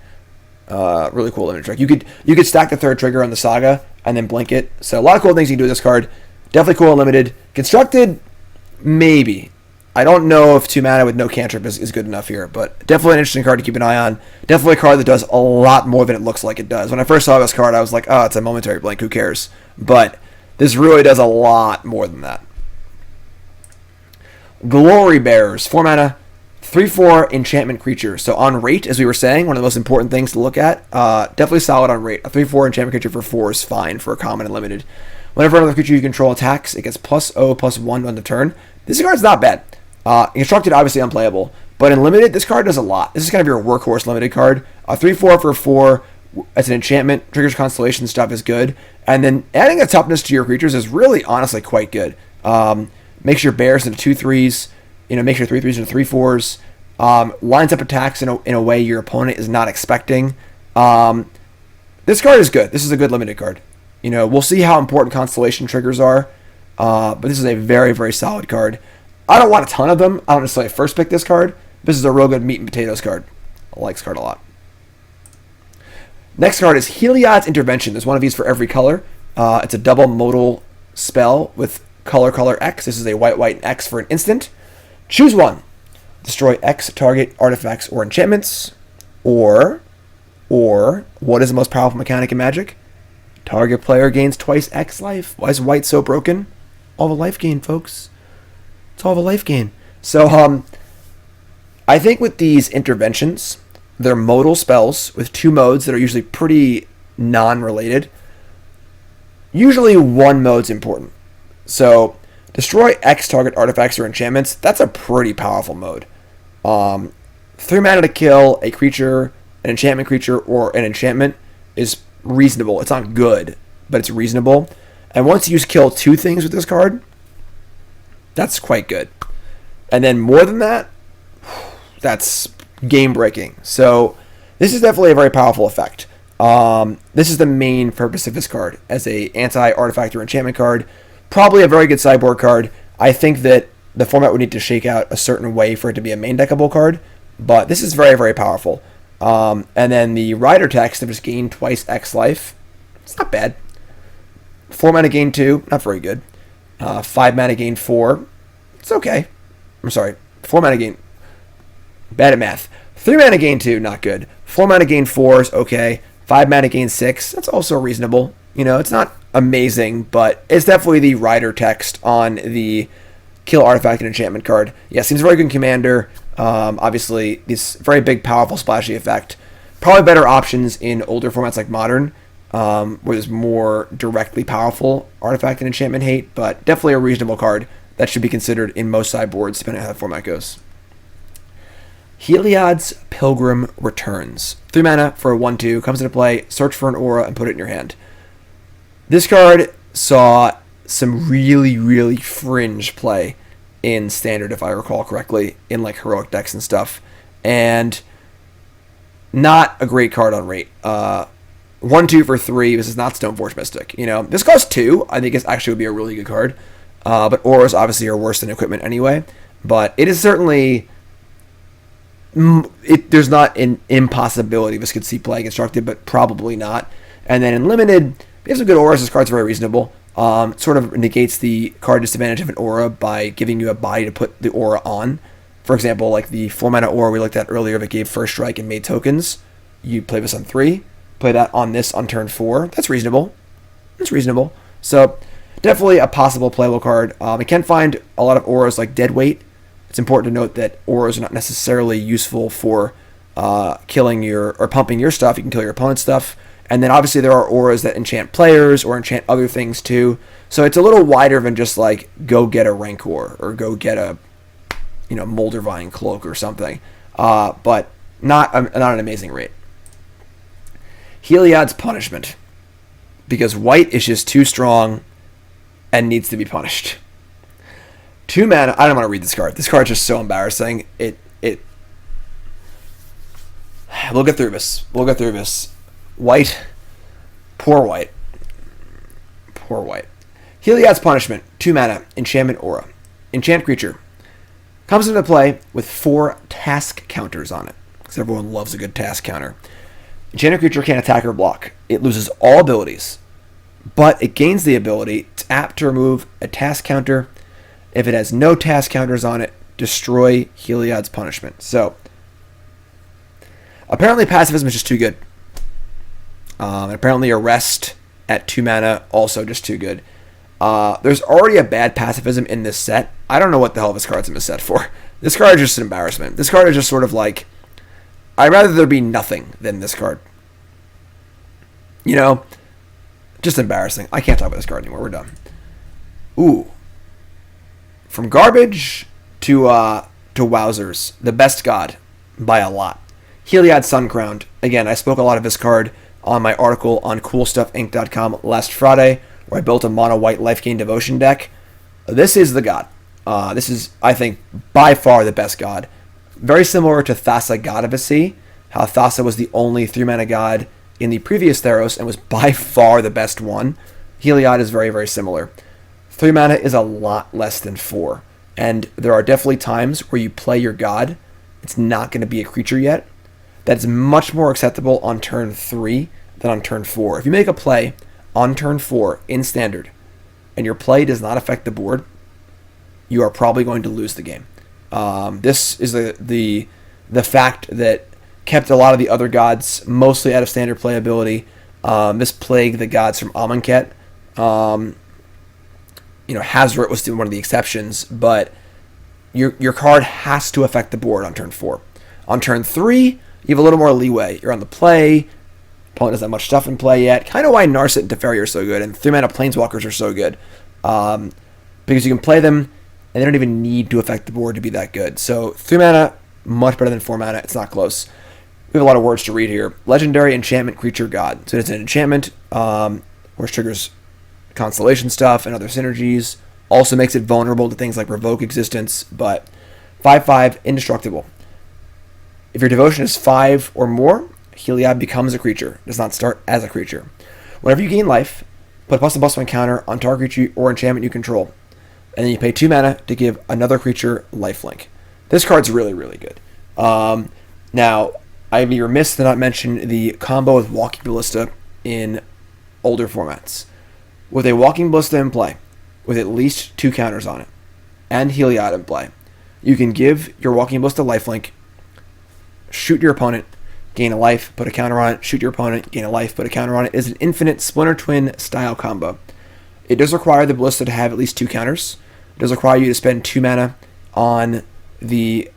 You could stack the 3rd trigger on the Saga and then blink it. So a lot of cool things you can do with this card. Definitely cool and limited. Constructed, maybe. I don't know if 2 mana with no cantrip is good enough here, but definitely an interesting card to keep an eye on. Definitely a card that does a lot more than it looks like it does. When I first saw this card, I was like, oh, it's a momentary blink, who cares? But this really does a lot more than that. Glory Bearers, 4 mana, 3/4 enchantment creature. So on rate, as we were saying, one of the most important things to look at. Definitely solid on rate. A 3/4 enchantment creature for 4 is fine for a common and limited. Whenever another creature you control attacks, it gets +0/+1 on the turn. This card's not bad. Constructed, obviously unplayable, but in limited, this card does a lot. This is kind of your workhorse limited card. A 3/4 for 4 as an enchantment, triggers Constellation stuff is good, and then adding a toughness to your creatures is really honestly quite good. Makes your bears into 2/3s, makes your 3/3s into 3/4s, lines up attacks in a way your opponent is not expecting. This card is good. This is a good limited card. We'll see how important Constellation triggers are, but this is a very, very solid card. I don't want a ton of them. I don't necessarily first pick this card. This is a real good meat and potatoes card. I like this card a lot. Next card is Helios Intervention. There's one of these for every color. It's a double modal spell with color X. This is a white X for an instant. Choose one. Destroy X target artifacts or enchantments. Or what is the most powerful mechanic in Magic? Target player gains twice X life. Why is white so broken? All the life gain, folks. It's all the life gain. So, I think with these interventions, They're modal spells with 2 modes that are usually pretty non-related. Usually one mode's important. So, destroy X target artifacts or enchantments. That's a pretty powerful mode. 3 mana to kill a creature, an enchantment creature, or an enchantment is reasonable. It's not good, but it's reasonable. And once you kill 2 things with this card, that's quite good. And then more than that, that's game breaking. So this is definitely a very powerful effect. This is the main purpose of this card as a anti-artifact or enchantment card. Probably a very good sideboard card. I think that the format would need to shake out a certain way for it to be a main deckable card, but this is very, very powerful. And then the rider text of just gain twice X life. It's not bad. 4 mana gain 2, not very good. 5 mana gain 4. It's okay. I'm sorry. 4 mana gain. Bad at math. 3 mana gain 2, not good. 4 mana gain 4 is okay. 5 mana gain 6, that's also reasonable. You know, it's not amazing, but it's definitely the rider text on the kill artifact and enchantment card. Yeah, seems very good in Commander. Obviously, this very big, powerful, splashy effect. Probably better options in older formats like Modern, where there's more directly powerful artifact and enchantment hate, but definitely a reasonable card that should be considered in most sideboards, depending on how the format goes. Helios Pilgrim returns. 3 mana for a 1/2, comes into play, search for an aura, and put it in your hand. This card saw some really, really fringe play in Standard, if I recall correctly, in like heroic decks and stuff. And not a great card on rate. 1/2 for 3, this is not Stoneforge Mystic. You know, this costs 2, I think it actually would be a really good card. But auras obviously are worse than equipment anyway. But it is certainly... there's not an impossibility this could see play constructed, but probably not. And then in limited, we have some good auras. This card's very reasonable. Sort of negates the card disadvantage of an aura by giving you a body to put the aura on. For example, like the 4 mana aura we looked at earlier that gave first strike and made tokens. You play this on 3, play that on this on turn 4. That's reasonable. That's reasonable. So definitely a possible playable card. You can find a lot of auras like Deadweight. It's important to note that auras are not necessarily useful for killing your or pumping your stuff. You can kill your opponent's stuff. And then obviously there are auras that enchant players or enchant other things too. So it's a little wider than just like go get a Rancor or go get a Moldervine Cloak or something. But not an amazing rate. Helios Punishment. Because white is just too strong and needs to be punished. 2 mana. I don't want to read this card. This card's just so embarrassing. We'll get through this. White. Poor white. Helios Punishment. 2 mana. Enchantment aura. Enchant creature. Comes into play with 4 task counters on it. Because everyone loves a good task counter. Enchanted creature can't attack or block. It loses all abilities. But it gains the ability to apt to remove a task counter. If it has no task counters on it, destroy Helios Punishment. So, apparently pacifism is just too good. And apparently Arrest at 2 mana, also just too good. There's already a bad pacifism in this set. I don't know what the hell this card's in this set for. This card is just an embarrassment. This card is just sort of like, I'd rather there be nothing than this card. You know? Just embarrassing. I can't talk about this card anymore. We're done. Ooh. From garbage to wowzers. The best god by a lot. Helios Suncrowned. Again, I spoke a lot of this card on my article on CoolStuffInc.com last Friday, where I built a mono-white life gain devotion deck. This is the god. This is, I think, by far the best god. Very similar to Thassa, God of the Sea, how Thassa was the only 3-mana god in the previous Theros and was by far the best one. Helios is very, very similar. 3 mana is a lot less than 4, and there are definitely times where you play your god, it's not going to be a creature yet. That's much more acceptable on turn 3 than on turn 4. If you make a play on turn 4 in Standard, and your play does not affect the board, you are probably going to lose the game. This is the fact that kept a lot of the other gods mostly out of Standard playability. This plagued the gods from Amonkhet. Hazoret was one of the exceptions, but your card has to affect the board on turn 4. On turn 3, you have a little more leeway. You're on the play. Opponent doesn't have much stuff in play yet. Kind of why Narset and Teferi are so good, and 3-mana Planeswalkers are so good. Because you can play them, and they don't even need to affect the board to be that good. So 3-mana, much better than 4-mana. It's not close. We have a lot of words to read here. Legendary enchantment creature god. So it's an enchantment, which triggers constellation stuff and other synergies. Also makes it vulnerable to things like revoke existence, but 5/5 indestructible. If your devotion is 5 or more, Helios becomes a creature. It does not start as a creature. Whenever you gain life, put a +1/+1 counter on target creature or enchantment you control. And then you pay 2 mana to give another creature lifelink. This card's really, really good. Now, I'd be remiss to not mention the combo with Walkie Ballista in older formats. With a Walking Ballista in play, with at least 2 counters on it, and Helios in play, you can give your Walking Ballista lifelink, shoot your opponent, gain a life, put a counter on it, shoot your opponent, gain a life, put a counter on it. It's an infinite Splinter Twin style combo. It does require the Ballista to have at least 2 counters. It does require you to spend 2 mana on the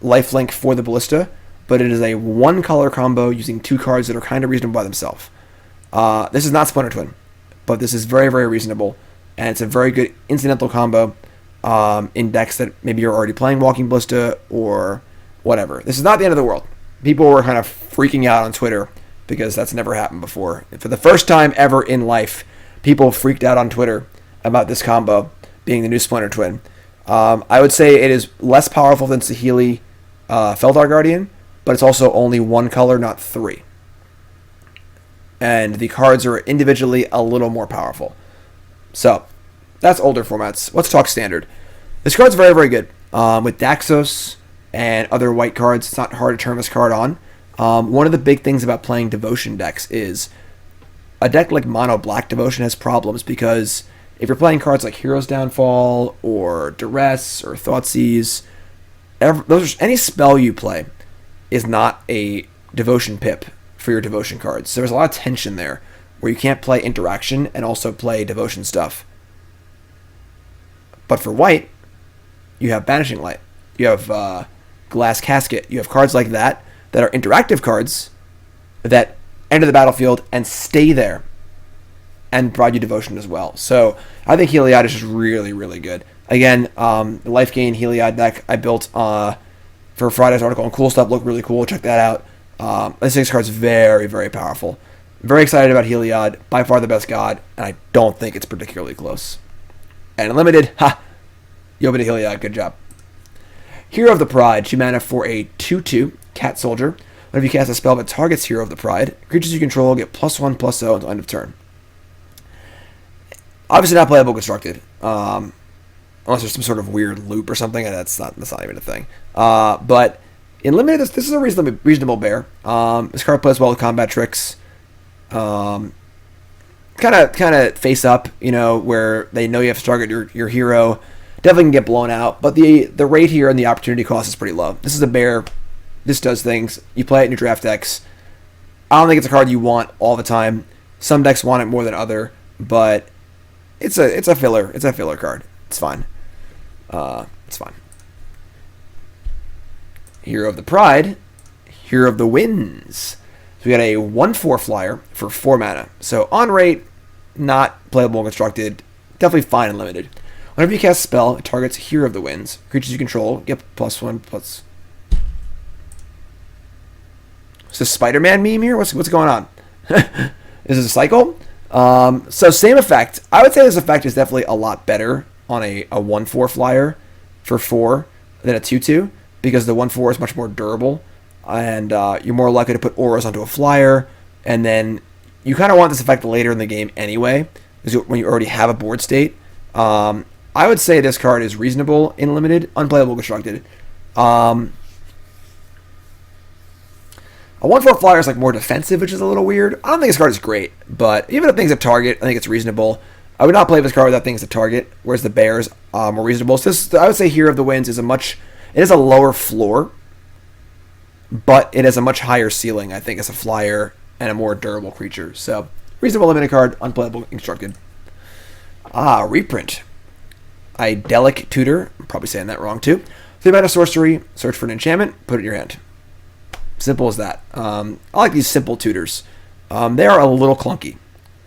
lifelink for the Ballista, but it is a 1-color combo using 2 cards that are kind of reasonable by themselves. This is not Splinter Twin, but this is very, very reasonable, and it's a very good incidental combo in decks that maybe you're already playing Walking Ballista or whatever. This is not the end of the world. People were kind of freaking out on Twitter because that's never happened before. For the first time ever in life, people freaked out on Twitter about this combo being the new Splinter Twin. I would say it is less powerful than Healy Feldar Guardian, but it's also only 1 color, not 3. And the cards are individually a little more powerful. So, that's older formats. Let's talk standard. This card's very, very good. With Daxos and other white cards, it's not hard to turn this card on. One of the big things about playing Devotion decks is a deck like Mono Black Devotion has problems because if you're playing cards like Hero's Downfall or Duress or Thoughtseize, any spell you play is not a Devotion pip for your Devotion cards. So there's a lot of tension there where you can't play Interaction and also play Devotion stuff. But for white, you have Vanishing Light. You have Glass Casket. You have cards like that are interactive cards that enter the battlefield and stay there and provide you Devotion as well. So I think Helios is just really, really good. Again, the Life Gain Helios deck I built for Friday's article on Cool Stuff looked really cool. Check that out. This 6 card's very, very powerful. Very excited about Helios. By far the best god, and I don't think it's particularly close. And Unlimited, you open a Helios. Good job. Hero of the Pride, 2 mana for a 2/2 Cat Soldier. Whenever you cast a spell that targets Hero of the Pride, creatures you control get +1/+0 until end of turn. Obviously not playable constructed, unless there's some sort of weird loop or something, and that's not even a thing. But in limited, this is a reasonable bear. This card plays well with combat tricks. Kind of face up, where they know you have to target your hero. Definitely can get blown out, but the rate here and the opportunity cost is pretty low. This is a bear. This does things. You play it in your draft decks. I don't think it's a card you want all the time. Some decks want it more than other, but it's a filler. It's a filler card. It's fine. It's fine. Hero of the Pride. Hero of the Winds. So we got a 1/4 flyer for 4 mana. So on rate, not playable and constructed. Definitely fine and limited. Whenever you cast a spell, it targets Hero of the Winds. Creatures you control get +1/+. Is this Spider-Man meme here? What's going on? Is this a cycle? So same effect. I would say this effect is definitely a lot better on a 1/4 flyer for 4 than a 2/2 because the 1/4 is much more durable and you're more likely to put auras onto a flyer, and then you kind of want this effect later in the game anyway because when you already have a board state. I would say this card is reasonable in limited, unplayable constructed. A 1/4 flyer is like more defensive, which is a little weird. I don't think this card is great, but even if things have target, I think it's reasonable. I would not play this card without things that target, whereas the bears are more reasonable. So this, I would say Hero of the Winds is it is a lower floor, but it has a much higher ceiling, I think, as a flyer and a more durable creature. So reasonable limited card, unplayable constructed. Reprint. Idyllic Tudor. I'm probably saying that wrong too. 3 mana sorcery, search for an enchantment, put it in your hand. Simple as that. I like these simple tutors. They are a little clunky.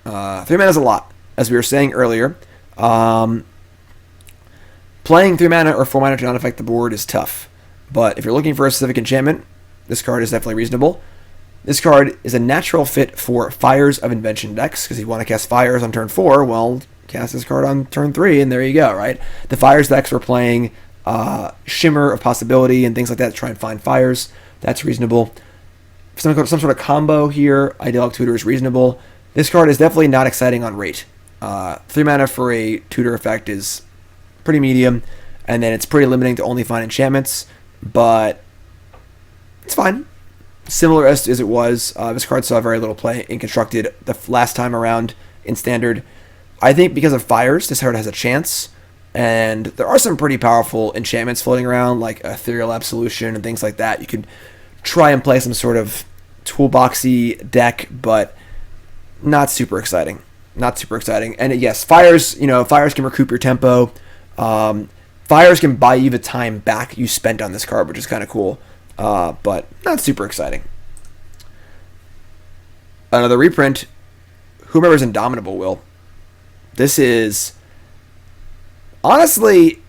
3 mana is a lot. As we were saying earlier, playing 3 mana or 4 mana to not affect the board is tough. But if you're looking for a specific enchantment, this card is definitely reasonable. This card is a natural fit for Fires of Invention decks, because if you want to cast Fires on turn 4, well, cast this card on turn 3, and there you go, right? The Fires decks were playing Shimmer of Possibility and things like that to try and find Fires. That's reasonable. Some sort of combo here, Idyllic Tudor is reasonable. This card is definitely not exciting on rate. 3 mana for a tutor effect is pretty medium, and then it's pretty limiting to only find enchantments, but it's fine. Similar as it was. This card saw very little play in Constructed the last time around in Standard. I think because of Fires, this card has a chance, and there are some pretty powerful enchantments floating around, like Ethereal Absolution and things like that. You could try and play some sort of toolboxy deck, but not super exciting. Not super exciting. And yes, Fires can recoup your tempo. Fires can buy you the time back you spent on this card, which is kind of cool. But not super exciting. Another reprint. Who remembers Indomitable, Will? This is... Honestly,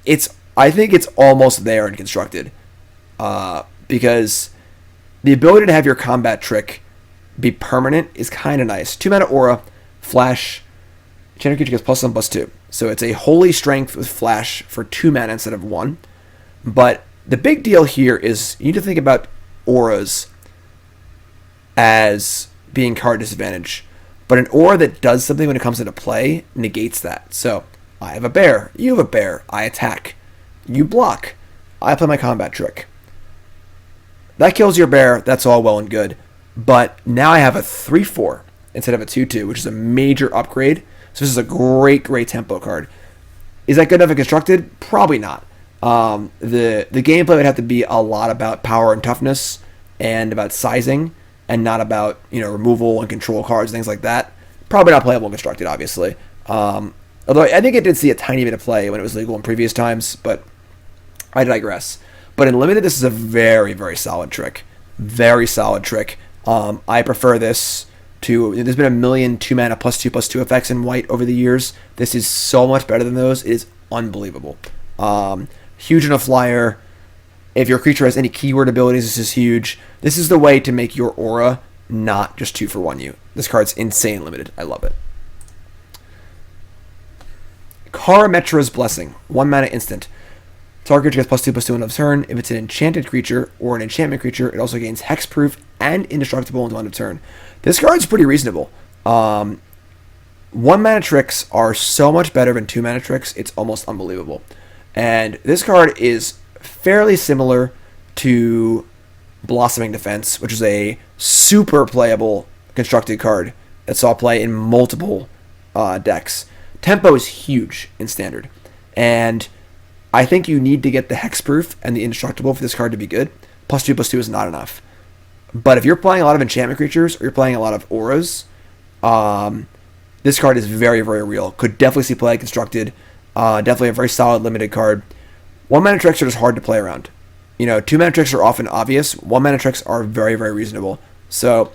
I think it's almost there in Constructed. Because the ability to have your combat trick be permanent is kind of nice. 2 mana aura, flash, enchanted creature gets +1/+2. So it's a holy strength with flash for 2 mana instead of 1. But the big deal here is you need to think about auras as being card disadvantage. But an aura that does something when it comes into play negates that. So I have a bear, you have a bear, I attack, you block, I play my combat trick. That kills your bear, that's all well and good. But now I have a 3/4 instead of a 2/2, which is a major upgrade. So this is a great tempo card. Is that good enough and Constructed? Probably not. The gameplay would have to be a lot about power and toughness and about sizing and not about, removal and control cards, things like that. Probably not playable in Constructed, obviously. Although I think it did see a tiny bit of play when it was legal in previous times, but I digress. But in Limited, this is a very, very solid trick. Very solid trick. I prefer this to... There's been a million 2 mana +2/+2 effects in White over the years. This is so much better than those. It is unbelievable. Huge in a flyer. If your creature has any keyword abilities, this is huge. This is the way to make your aura not just 2-for-1 you. This card's insane Limited. I love it. Karametra's Blessing. 1 mana instant. Target creature gets +2/+2 end of turn. If it's an enchanted creature or an enchantment creature, it also gains hexproof and indestructible until end of turn. This card's pretty reasonable. 1 mana tricks are so much better than 2 mana tricks, it's almost unbelievable. And this card is fairly similar to Blossoming Defense, which is a super playable Constructed card that saw play in multiple decks. Tempo is huge in Standard, and I think you need to get the hexproof and the indestructible for this card to be good. +2/+2 is not enough. But if you're playing a lot of enchantment creatures or you're playing a lot of auras, this card is very, very real. Could definitely see play Constructed. Definitely a very solid Limited card. 1 mana tricks are just hard to play around. 2 mana tricks are often obvious. 1 mana tricks are very, very reasonable. So,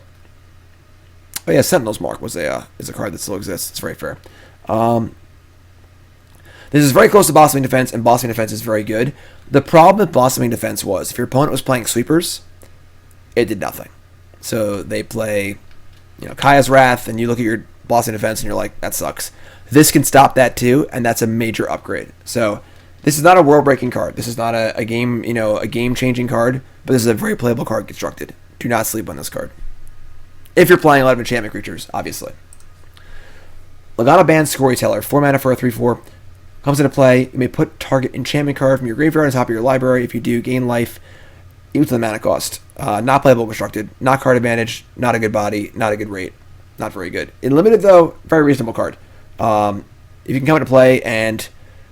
Sentinel's Mark is a card that still exists. It's very fair. This is very close to Blossoming Defense, and Blossoming Defense is very good. The problem with Blossoming Defense was, if your opponent was playing sweepers, it did nothing. So they play, Kaya's Wrath, and you look at your Blossoming Defense, and you're like, that sucks. This can stop that too, and that's a major upgrade. So this is not a world-breaking card. This is not a game-changing card, but this is a very playable card Constructed. Do not sleep on this card. If you're playing a lot of enchantment creatures, obviously. Lagana Band Storyteller, 4 mana for a 3/4. Comes into play, you may put target enchantment card from your graveyard on top of your library. If you do, gain life equal to the mana cost. Not playable Constructed. Not card advantage. Not a good body. Not a good rate. Not very good. In Limited, though, very reasonable card. If you can come into play and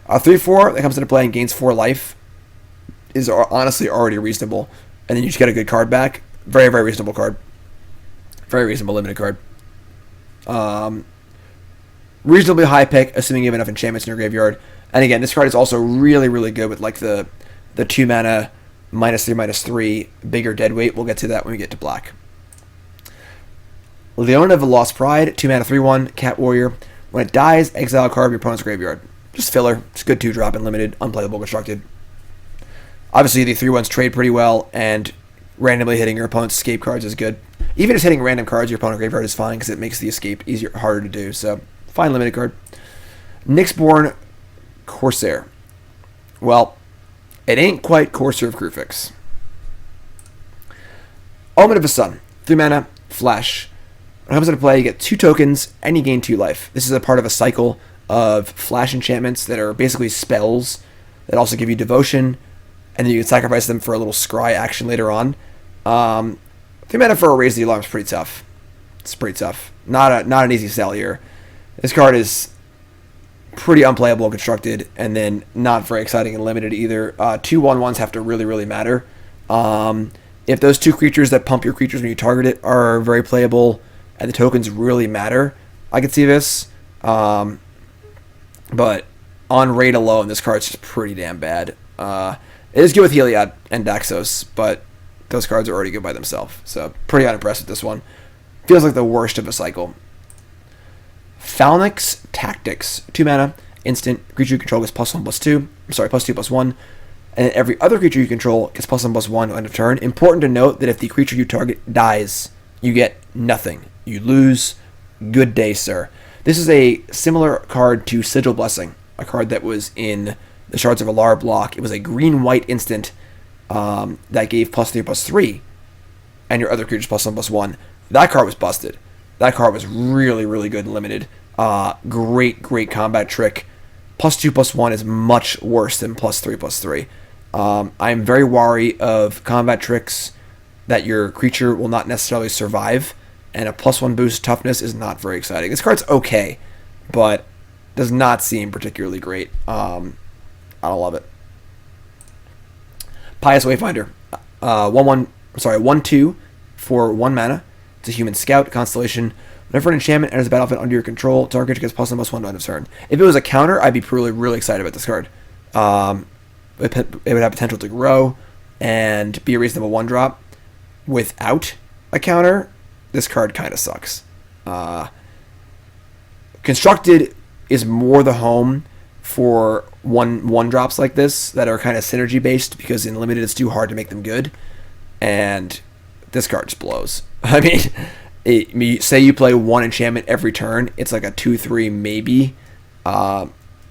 a 3/4 that comes into play and gains 4 life is honestly already reasonable. And then you just get a good card back. Very, very reasonable card. Very reasonable Limited card. Reasonably high pick, assuming you have enough enchantments in your graveyard. And again, this card is also really, really good with the 2 mana -3/-3, bigger dead weight. We'll get to that when we get to black. Leona of the Lost Pride, 2 mana 3/1, Cat Warrior. When it dies, exile a card of your opponent's graveyard. Just filler. It's good 2-drop and limited, unplayable constructed. Obviously, the 3/1s trade pretty well, and randomly hitting your opponent's escape cards is good. Even just hitting random cards your opponent's graveyard is fine because it makes the escape easier, harder to do. So, fine limited card. Nyxborn Corsair. Well, it ain't quite Corsair of Kruphix. Omen of the Sun, 3 mana, flash. When it comes into play, you get 2 tokens and you gain 2 life. This is a part of a cycle of flash enchantments that are basically spells that also give you devotion, and then you can sacrifice them for a little scry action later on. 3 mana for a Raise the Alarm is pretty tough. It's pretty tough. Not an easy sell here. This card is pretty unplayable and constructed, and then not very exciting and limited either. 2 1/1s have to really, really matter. If those 2 creatures that pump your creatures when you target it are very playable, and the tokens really matter, I could see this. But on raid alone, this card's just pretty damn bad. It is good with Heliod and Daxos, but those cards are already good by themselves. So pretty unimpressed with this one. Feels like the worst of a cycle. Phalanx Tactics, 2 mana, instant. Creature you control gets +1/+2. +2/+1. And every other creature you control gets +1/+1 end of turn. Important to note that if the creature you target dies, you get nothing. You lose. Good day, sir. This is a similar card to Sigil Blessing, a card that was in the Shards of Alar block. It was a green-white instant that gave +3/+3, and your other creature's +1/+1. That card was busted. That card was really, really good and limited. Great combat trick. +2/+1 is much worse than +3/+3. I'm very wary of combat tricks that your creature will not necessarily survive, and a +1 boost toughness is not very exciting. This card's okay, but does not seem particularly great. I don't love it. Pious Wayfinder, 1/2 for 1 mana. It's a human scout constellation. Whenever an enchantment enters the battlefield under your control, target creature gets +1/+1 to end of turn. If it was a counter, I'd be really, really excited about this card. It would have potential to grow and be a reasonable 1-drop. Without a counter, this card kind of sucks. Constructed is more the home for one drops like this that are kind of synergy based, because in limited it's too hard to make them good, and this card just blows. I mean, say you play 1 enchantment every turn, it's like a 2/3 maybe.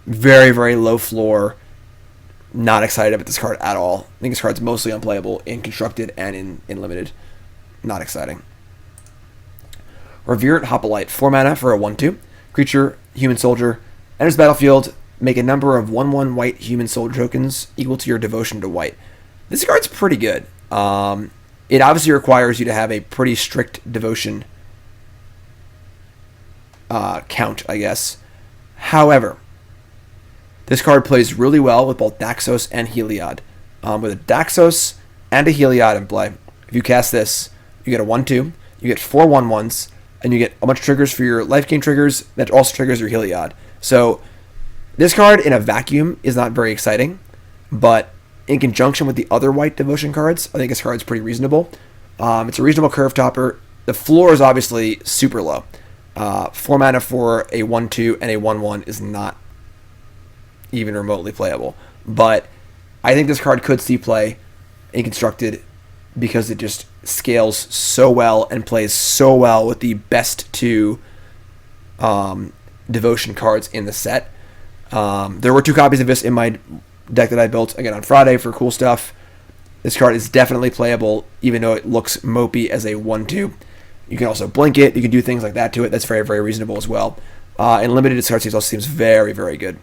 Very, very low floor. Not excited about this card at all. I think this card's mostly unplayable in constructed and in limited. Not exciting. Reverent Hoplite, 4 mana for a 1/2. Creature, human soldier, enters the battlefield, make a number of 1/1 white human soldier tokens equal to your devotion to white. This card's pretty good. It obviously requires you to have a pretty strict devotion count, I guess. However, this card plays really well with both Daxos and Heliod. With a Daxos and a Heliod in play, if you cast this, you get a 1/2, you get 4 1/1s, and you get a bunch of triggers for your life gain triggers that also triggers your Heliod. So this card in a vacuum is not very exciting, but in conjunction with the other white devotion cards, I think this card's pretty reasonable. It's a reasonable curve topper. The floor is obviously super low. 4 mana for a 1/2 and a 1/1 is not even remotely playable. But I think this card could see play in constructed because it just scales so well and plays so well with the best 2 devotion cards in the set. There were 2 copies of this in my deck that I built again on Friday for cool stuff. This card is definitely playable, even though it looks mopey as a 1/2. You can also blink it. You can do things like that to it. That's very, very reasonable as well. In limited, this card also seems very, very good.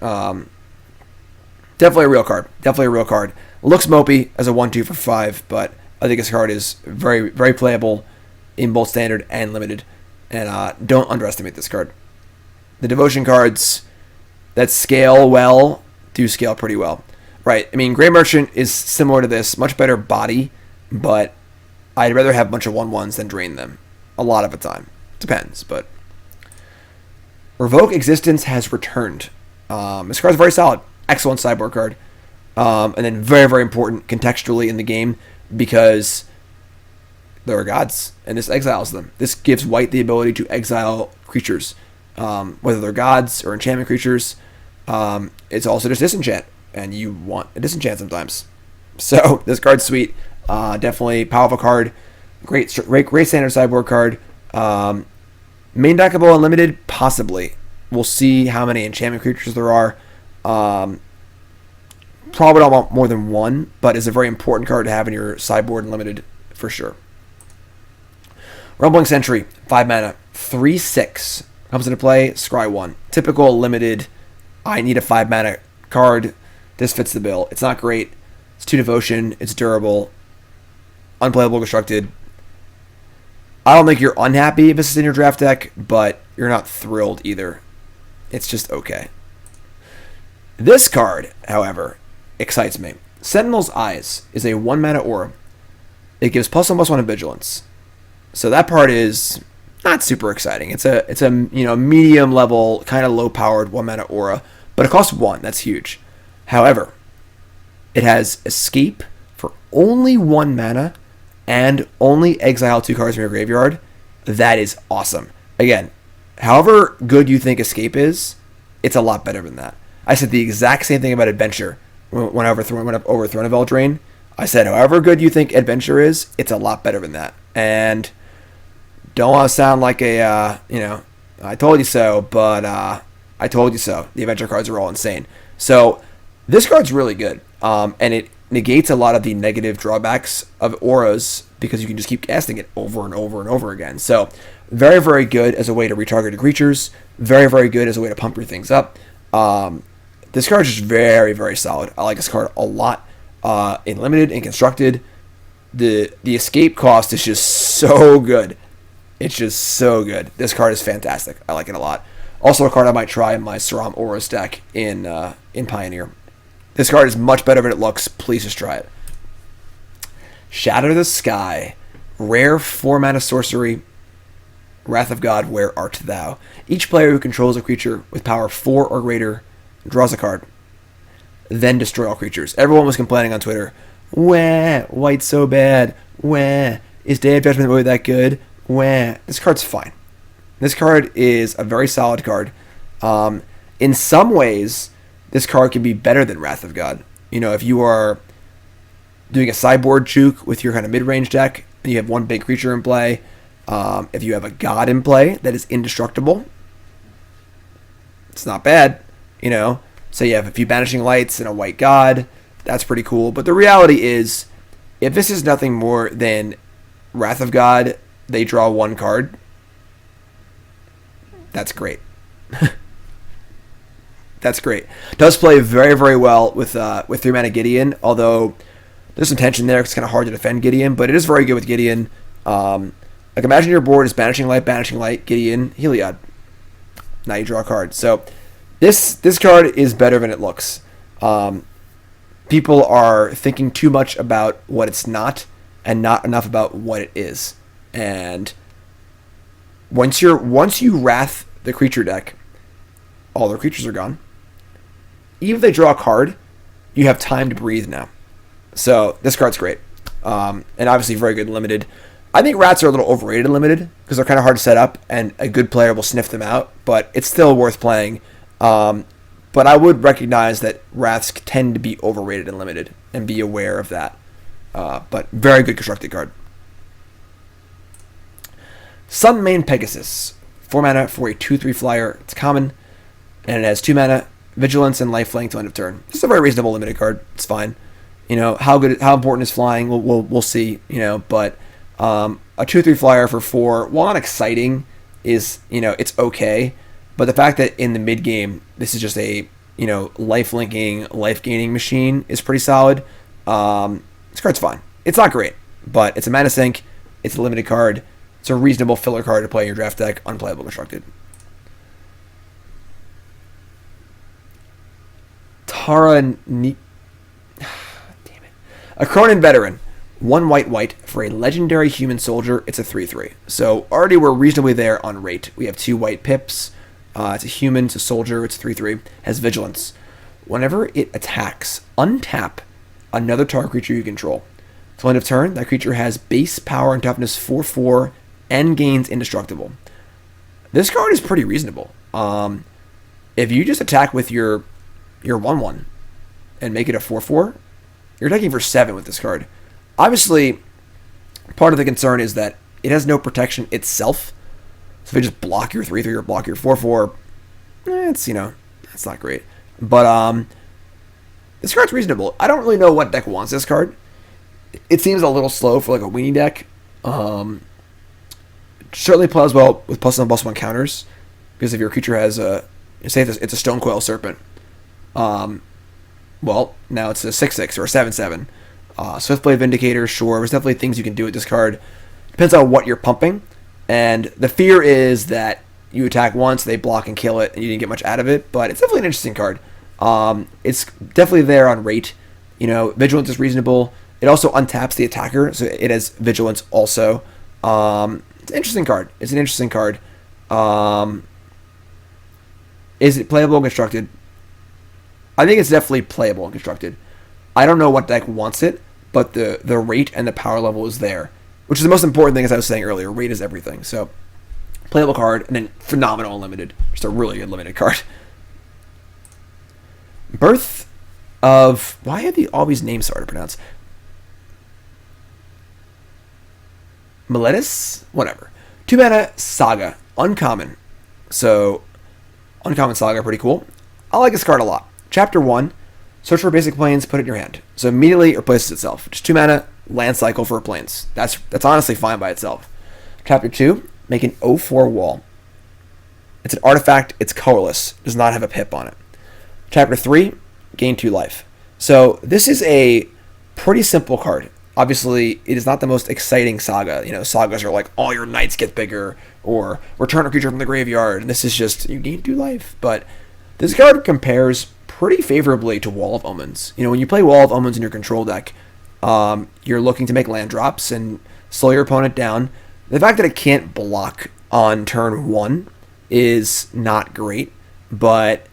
Definitely a real card. Definitely a real card. Looks mopey as a 1/2 for 5, but I think this card is very, very playable in both standard and limited. And don't underestimate this card. The devotion cards that scale well do scale pretty well. Right, I mean, Grey Merchant is similar to this. Much better body, but I'd rather have a bunch of 1/1s than drain them. A lot of the time. Depends, but... Revoke Existence has returned. This card's very solid. Excellent sideboard card. And then very, very important contextually in the game because there are gods, and this exiles them. This gives white the ability to exile creatures, whether they're gods or enchantment creatures. It's also just disenchant, and you want a disenchant sometimes. So this card's sweet. Definitely powerful card. Great standard sideboard card. Main deckable unlimited, possibly. We'll see how many enchantment creatures there are. Probably don't want more than one, but it's a very important card to have in your sideboard unlimited for sure. Rumbling Sentry, 5 mana, 3/6. Comes into play, scry 1. Typical limited, I need a 5 mana card. This fits the bill. It's not great. It's 2 devotion. It's durable. Unplayable constructed. I don't think you're unhappy if this is in your draft deck, but you're not thrilled either. It's just okay. This card, however, excites me. Sentinels Eyes is a 1 mana aura. It gives +1/+1 in vigilance. So that part is not super exciting. It's a medium level, kind of low powered 1 mana aura, but it costs 1. That's huge. However, it has escape for only 1 mana and only exile 2 cards from your graveyard. That is awesome. Again, however good you think escape is, it's a lot better than that. I said the exact same thing about adventure when I overthrown a Veldrain. I said, however good you think adventure is, it's a lot better than that. And don't want to sound like I told you so, but I told you so. The adventure cards are all insane. So this card's really good, and it negates a lot of the negative drawbacks of auras because you can just keep casting it over and over and over again. So very, very good as a way to retarget your creatures. Very, very good as a way to pump your things up. This card is just very, very solid. I like this card a lot. In limited and constructed, the escape cost is just so good. It's just so good. This card is fantastic. I like it a lot. Also a card I might try in my Saram Auras deck in Pioneer. This card is much better than it looks. Please just try it. Shatter the Sky. Rare 4 mana sorcery. Wrath of God, where art thou? Each player who controls a creature with power 4 or greater draws a card. Then destroy all creatures. Everyone was complaining on Twitter. Wah, white's so bad. Wah, is Day of Judgment really that good? Wah. This card's fine. This card is a very solid card. In some ways, this card can be better than Wrath of God. You know, if you are doing a sideboard juke with your kind of mid-range deck, and you have one big creature in play, if you have a god in play that is indestructible, it's not bad, you know. So you have a few Banishing Lights and a white god. That's pretty cool. But the reality is, if this is nothing more than Wrath of God, they draw 1 card. That's great. That's great. Does play very, very well with 3 mana Gideon, although there's some tension there because it's kind of hard to defend Gideon, but it is very good with Gideon. Like imagine your board is Banishing Light, Gideon, Heliod. Now you draw a card. So this card is better than it looks. People are thinking too much about what it's not and not enough about what it is. And once you Wrath the creature deck, all their creatures are gone. Even if they draw a card, you have time to breathe now. So this card's great. And obviously very good in limited. I think rats are a little overrated in limited because they're kind of hard to set up and a good player will sniff them out, but it's still worth playing. But I would recognize that wraths tend to be overrated and limited and be aware of that. But very good constructed card. Sunmane Pegasus. 4 mana for a 2/3 flyer. It's common. And it has 2 mana, vigilance, and lifelink to end of turn. It's a very reasonable limited card. It's fine. You know, how important is flying? We'll see, you know, but a 2/3 flyer for 4, while not exciting, is, you know, it's okay. But the fact that in the mid game, this is just a, you know, life linking, life gaining machine is pretty solid. This card's fine. It's not great, but it's a mana sink. It's a limited card. It's a reasonable filler card to play in your draft deck. Unplayable constructed. Damn it. A Cronin Veteran. 1 white for a legendary human soldier. It's a 3/3. So already we're reasonably there on rate. We have 2 white pips. It's a human, it's a soldier, it's 3/3. Has vigilance. Whenever it attacks, untap another target creature you control. Till end of turn, that creature has base power and toughness 4/4 and gains indestructible. This card is pretty reasonable. If you just attack with your 1/1 and make it a 4/4, you're attacking for 7 with this card. Obviously, part of the concern is that it has no protection itself. So if you just block your 3/3 or block your 4/4, it's, that's not great. But this card's reasonable. I don't really know what deck wants this card. It seems a little slow for like a weenie deck. Certainly plays well with +1/+1 counters, because if your creature has say it's a Stonecoil Serpent, well, now it's a 6/6 or a 7/7. Swiftblade Vindicator, sure. There's definitely things you can do with this card. Depends on what you're pumping. And the fear is that you attack once, they block and kill it, and you didn't get much out of it. But it's definitely an interesting card. It's definitely there on rate. Vigilance is reasonable. It also untaps the attacker, so it has Vigilance also. It's an interesting card. Is it playable and constructed? I think it's definitely playable and constructed. I don't know what deck wants it, but the rate and the power level is there, which is the most important thing, as I was saying earlier. Rate is everything. So, playable card, and then phenomenal unlimited. Just a really good limited card. Birth of... Why are all these names so hard to pronounce? Meletis? Whatever. 2-mana Saga. Uncommon. So, Uncommon Saga, pretty cool. I like this card a lot. Chapter 1. Search for basic planes, put it in your hand. So immediately it replaces itself. Just 2-mana land cycle for planes. That's honestly fine by itself. Chapter 2. Make an 0/4 wall. It's an artifact. It's colorless. Does not have a pip on it. Chapter 3. Gain 2 life. So this is a pretty simple card. Obviously, it is not the most exciting saga. Sagas are like, all your knights get bigger, or return a creature from the graveyard, and this is just, you gain 2 life. But this card compares pretty favorably to Wall of Omens. When you play Wall of Omens in your control deck, you're looking to make land drops and slow your opponent down. The fact that it can't block on turn 1 is not great, but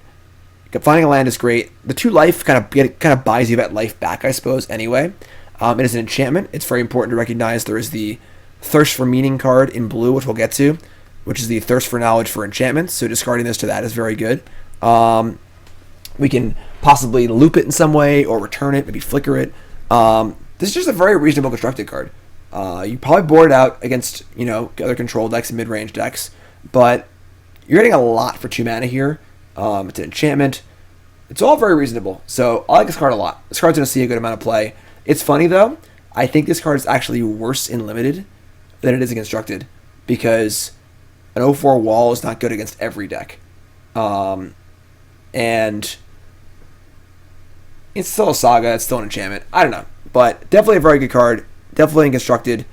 finding a land is great. The 2 life kind of buys you that life back, I suppose, anyway. It is an enchantment. It's very important to recognize there is the Thirst for Meaning card in blue, which we'll get to, which is the Thirst for Knowledge for enchantments. So discarding this to that is very good. We can possibly loop it in some way, or return it, maybe flicker it. This is just a very reasonable constructed card. You probably board it out against other control decks and mid-range decks, but you're getting a lot for 2 mana here. It's an enchantment. It's all very reasonable. So I like this card a lot. This card's going to see a good amount of play. It's funny, though. I think this card is actually worse in limited than it is in constructed, because an 0/4 wall is not good against every deck. And it's still a saga. It's still an enchantment. I don't know. But definitely a very good card. Definitely in constructed.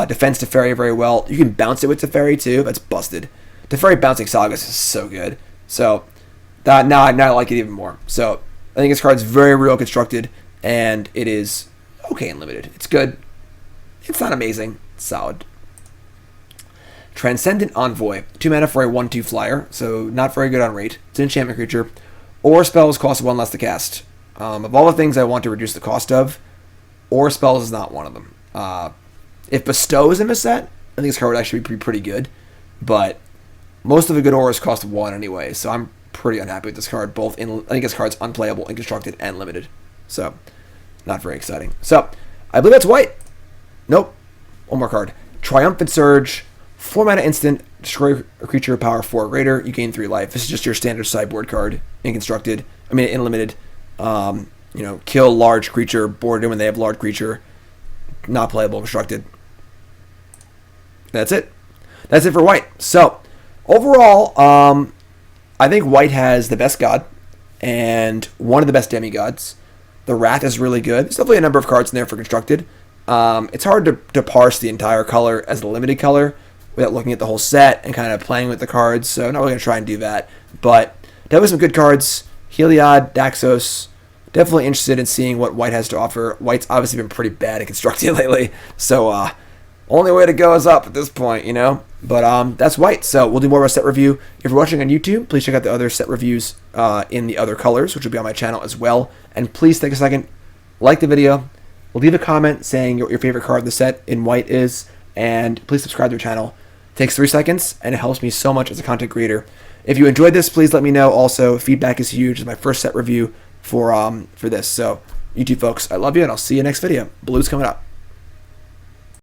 Defends Teferi very well. You can bounce it with Teferi, too. That's busted. Teferi bouncing sagas is so good. So now I like it even more. So I think this card's very real constructed, and it is okay and limited. It's good. It's not amazing. It's solid. Transcendent Envoy. 2 mana for a 1/2 flyer, so not very good on rate. It's an enchantment creature. Or spells cost 1 less to cast. Of all the things I want to reduce the cost of, or spells is not one of them. If Bestow is in the set, I think this card would actually be pretty good. But most of the good auras cost 1 anyway, so I'm pretty unhappy with this card. I think this card's unplayable in constructed and limited. So, not very exciting. So, I believe that's white. Nope. One more card. Triumphant Surge. 4 mana instant. Destroy a creature power 4 or greater. You gain 3 life. This is just your standard sideboard card in constructed. In limited. Kill large creature. Board them when they have large creature. Not playable constructed. That's it. That's it for white. So, overall, I think white has the best god and one of the best demigods. The Wrath is really good. There's definitely a number of cards in there for constructed. It's hard to parse the entire color as a limited color without looking at the whole set and kind of playing with the cards, so I'm not really going to try and do that. But definitely some good cards. Heliod, Daxos. Definitely interested in seeing what white has to offer. White's obviously been pretty bad at constructed lately, so only way to go is up at this point, you know? But that's white, so we'll do more of a set review. If you're watching on YouTube, please check out the other set reviews in the other colors, which will be on my channel as well. And please take a second, like the video, leave a comment saying your favorite card of the set in white is, and please subscribe to the channel. It takes 3 seconds, and it helps me so much as a content creator. If you enjoyed this, please let me know. Also, feedback is huge. It's my first set review for this. So, YouTube folks, I love you, and I'll see you next video. Blue's coming up.